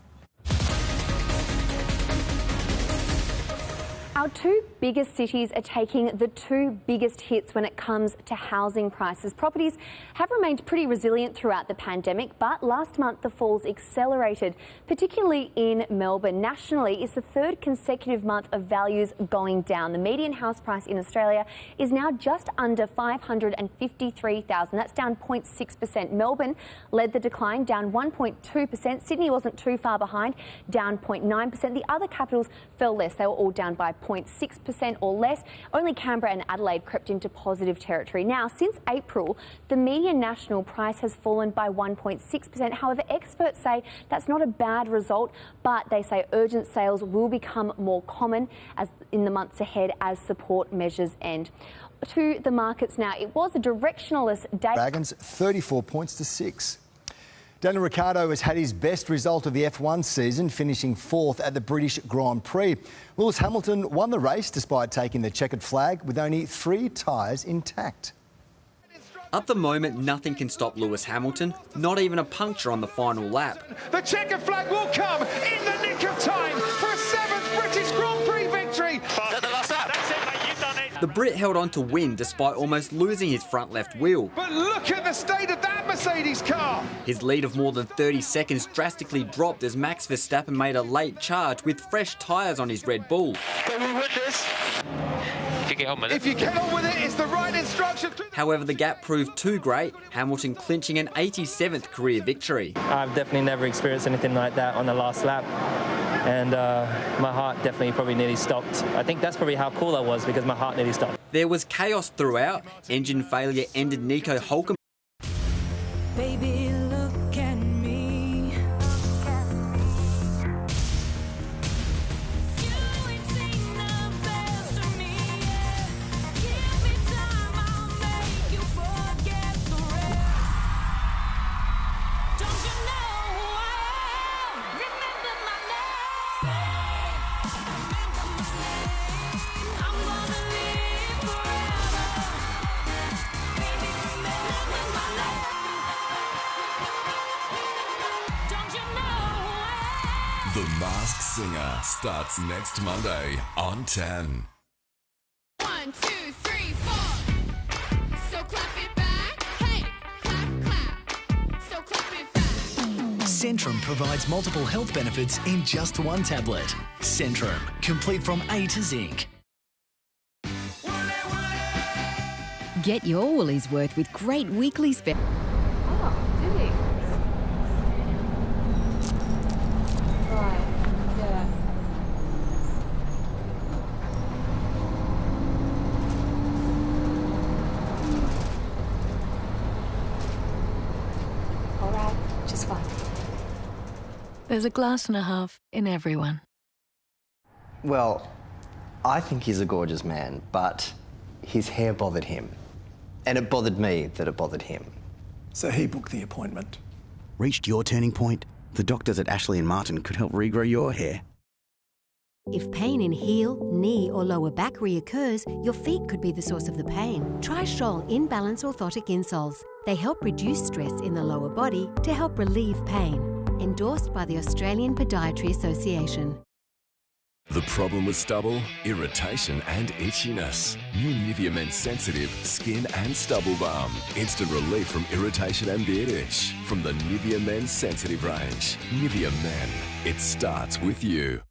Our two biggest cities are taking the two biggest hits when it comes to housing prices. Properties have remained pretty resilient throughout the pandemic, but last month the falls accelerated, particularly in Melbourne. Nationally, it's the third consecutive month of values going down. The median house price in Australia is now just under $553,000. That's down 0.6%. Melbourne led the decline, down 1.2%. Sydney wasn't too far behind, down 0.9%. The other capitals fell less. They were all down by 0.6% or less. Only Canberra and Adelaide crept into positive territory. Now, since April, the median national price has fallen by 1.6%. However, experts say that's not a bad result, but they say urgent sales will become more common as in the months ahead as support measures end. To the markets now. It was a directionless day. Dragons 34 points to 6. Daniel Ricciardo has had his best result of the F1 season, finishing 4th at the British Grand Prix. Lewis Hamilton won the race despite taking the checkered flag with only 3 tyres intact. At the moment, nothing can stop Lewis Hamilton, not even a puncture on the final lap. The checkered flag will come in the nick of time for a 7th British Grand Prix victory. Is that the last lap? That's it, mate, you've done it. The Brit held on to win despite almost losing his front left wheel. But look at the state of that Mercedes car. His lead of more than 30 seconds drastically dropped as Max Verstappen made a late charge with fresh tyres on his Red Bull. Can we win this? If you get on with it. If you get on with it, it's the right instruction. However, the gap proved too great, Hamilton clinching an 87th career victory. I've definitely never experienced anything like that on the last lap. And my heart definitely probably nearly stopped. I think that's probably how cool I was, because my heart nearly stopped. There was chaos throughout. Engine failure ended Nico Hulkenberg. Baby, look at me. The Masked Singer starts next Monday on 10. 1, 2, 3, 4. So clap it back. Hey, clap, clap. So clap it back. Centrum provides multiple health benefits in just one tablet. Centrum, complete from A to Zinc. Get your Woolies worth with great weekly spend. Oh, did he? Right, yeah. All right, just fine. There's a glass and a half in everyone. Well, I think he's a gorgeous man, but his hair bothered him. And it bothered me that it bothered him. So he booked the appointment. Reached your turning point? The doctors at Ashley & Martin could help regrow your hair. If pain in heel, knee or lower back reoccurs, your feet could be the source of the pain. Try Scholl In-Balance Orthotic Insoles. They help reduce stress in the lower body to help relieve pain. Endorsed by the Australian Podiatry Association. The problem with stubble, irritation and itchiness. New Nivea Men Sensitive Skin and Stubble Balm. Instant relief from irritation and beard itch. From the Nivea Men Sensitive range. Nivea Men. It starts with you.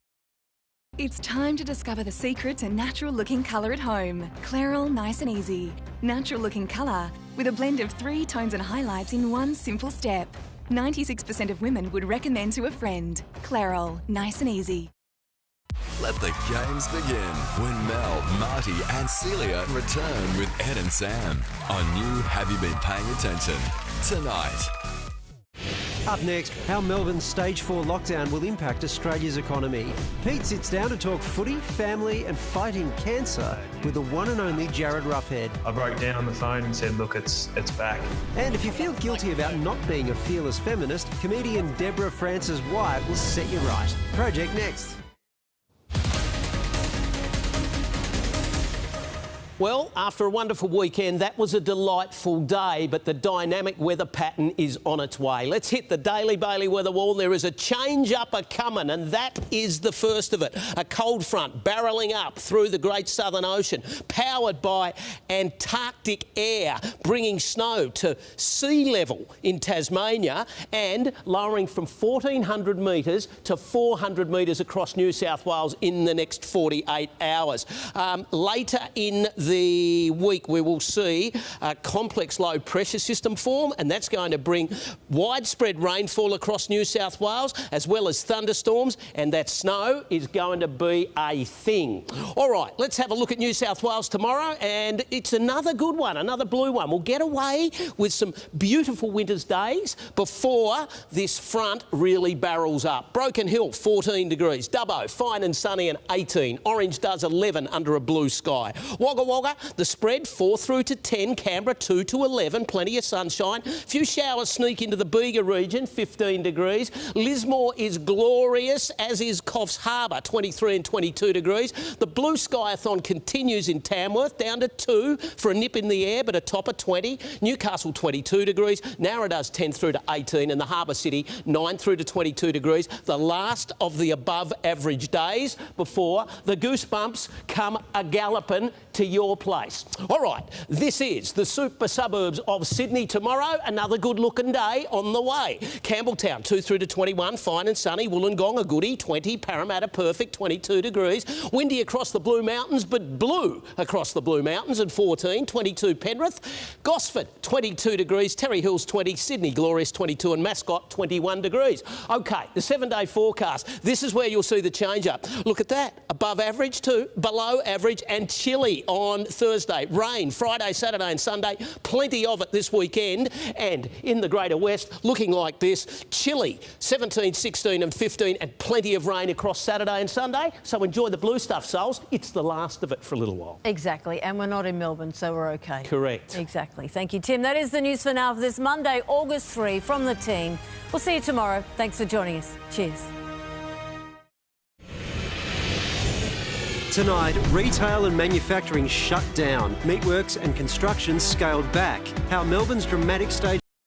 It's time to discover the secret to natural-looking colour at home. Clairol Nice and Easy. Natural-looking colour with a blend of 3 tones and highlights in one simple step. 96% of women would recommend to a friend. Clairol Nice and Easy. Let the games begin when Mel, Marty and Celia return with Ed and Sam on new Have You Been Paying Attention? Tonight. Up next, how Melbourne's Stage 4 lockdown will impact Australia's economy. Pete sits down to talk footy, family and fighting cancer with the one and only Jared Roughhead. I broke down on the phone and said, look, it's back. And if you feel guilty about not being a fearless feminist, comedian Deborah Frances White will set you right. Project next. Well, after a wonderful weekend, that was a delightful day, but the dynamic weather pattern is on its way. Let's hit the Daily Bailey weather wall. There is a change-up a-coming, and that is the first of it. A cold front barrelling up through the Great Southern Ocean, powered by Antarctic air, bringing snow to sea level in Tasmania and lowering from 1,400 metres to 400 metres across New South Wales in the next 48 hours. Later in the week, we will see a complex low pressure system form, and that's going to bring widespread rainfall across New South Wales, as well as thunderstorms, and that snow is going to be a thing. All right, let's have a look at New South Wales tomorrow, and it's another good one, another blue one. We'll get away with some beautiful winter's days before this front really barrels up. Broken Hill, 14 degrees. Dubbo, fine and sunny and 18. Orange does 11 under a blue sky. Wagga Wagga, the spread 4 through to 10. Canberra 2 to 11. Plenty of sunshine. Few showers sneak into the Bega region, 15 degrees. Lismore is glorious, as is Coffs Harbour, 23 and 22 degrees. The blue skyathon continues in Tamworth, down to 2 for a nip in the air, but a top of 20. Newcastle 22 degrees. Narrada's 10 through to 18, and the Harbour City 9 through to 22 degrees. The last of the above average days before the goosebumps come a-galloping to your place. All right, this is the super suburbs of Sydney tomorrow. Another good-looking day on the way. Campbelltown 2 through to 21, fine and sunny. Wollongong a goodie, 20. Parramatta perfect, 22 degrees. Windy across the Blue Mountains, but blue across the Blue Mountains and 14. 22 Penrith. Gosford 22 degrees. Terry Hills 20. Sydney glorious 22, and Mascot 21 degrees. OK, the 7-day forecast. This is where you'll see the change up. Look at that. Above average to below average, and chilly on Thursday. Rain Friday, Saturday and Sunday. Plenty of it this weekend. And in the Greater West, looking like this. Chilly 17, 16 and 15, and plenty of rain across Saturday and Sunday. So enjoy the blue stuff, souls. It's the last of it for a little while. Exactly. And we're not in Melbourne, so we're OK. Correct. Exactly. Thank you, Tim. That is the news for now for this Monday, August 3 from the team. We'll see you tomorrow. Thanks for joining us. Cheers. Tonight, retail and manufacturing shut down. Meatworks and construction scaled back. How Melbourne's dramatic stage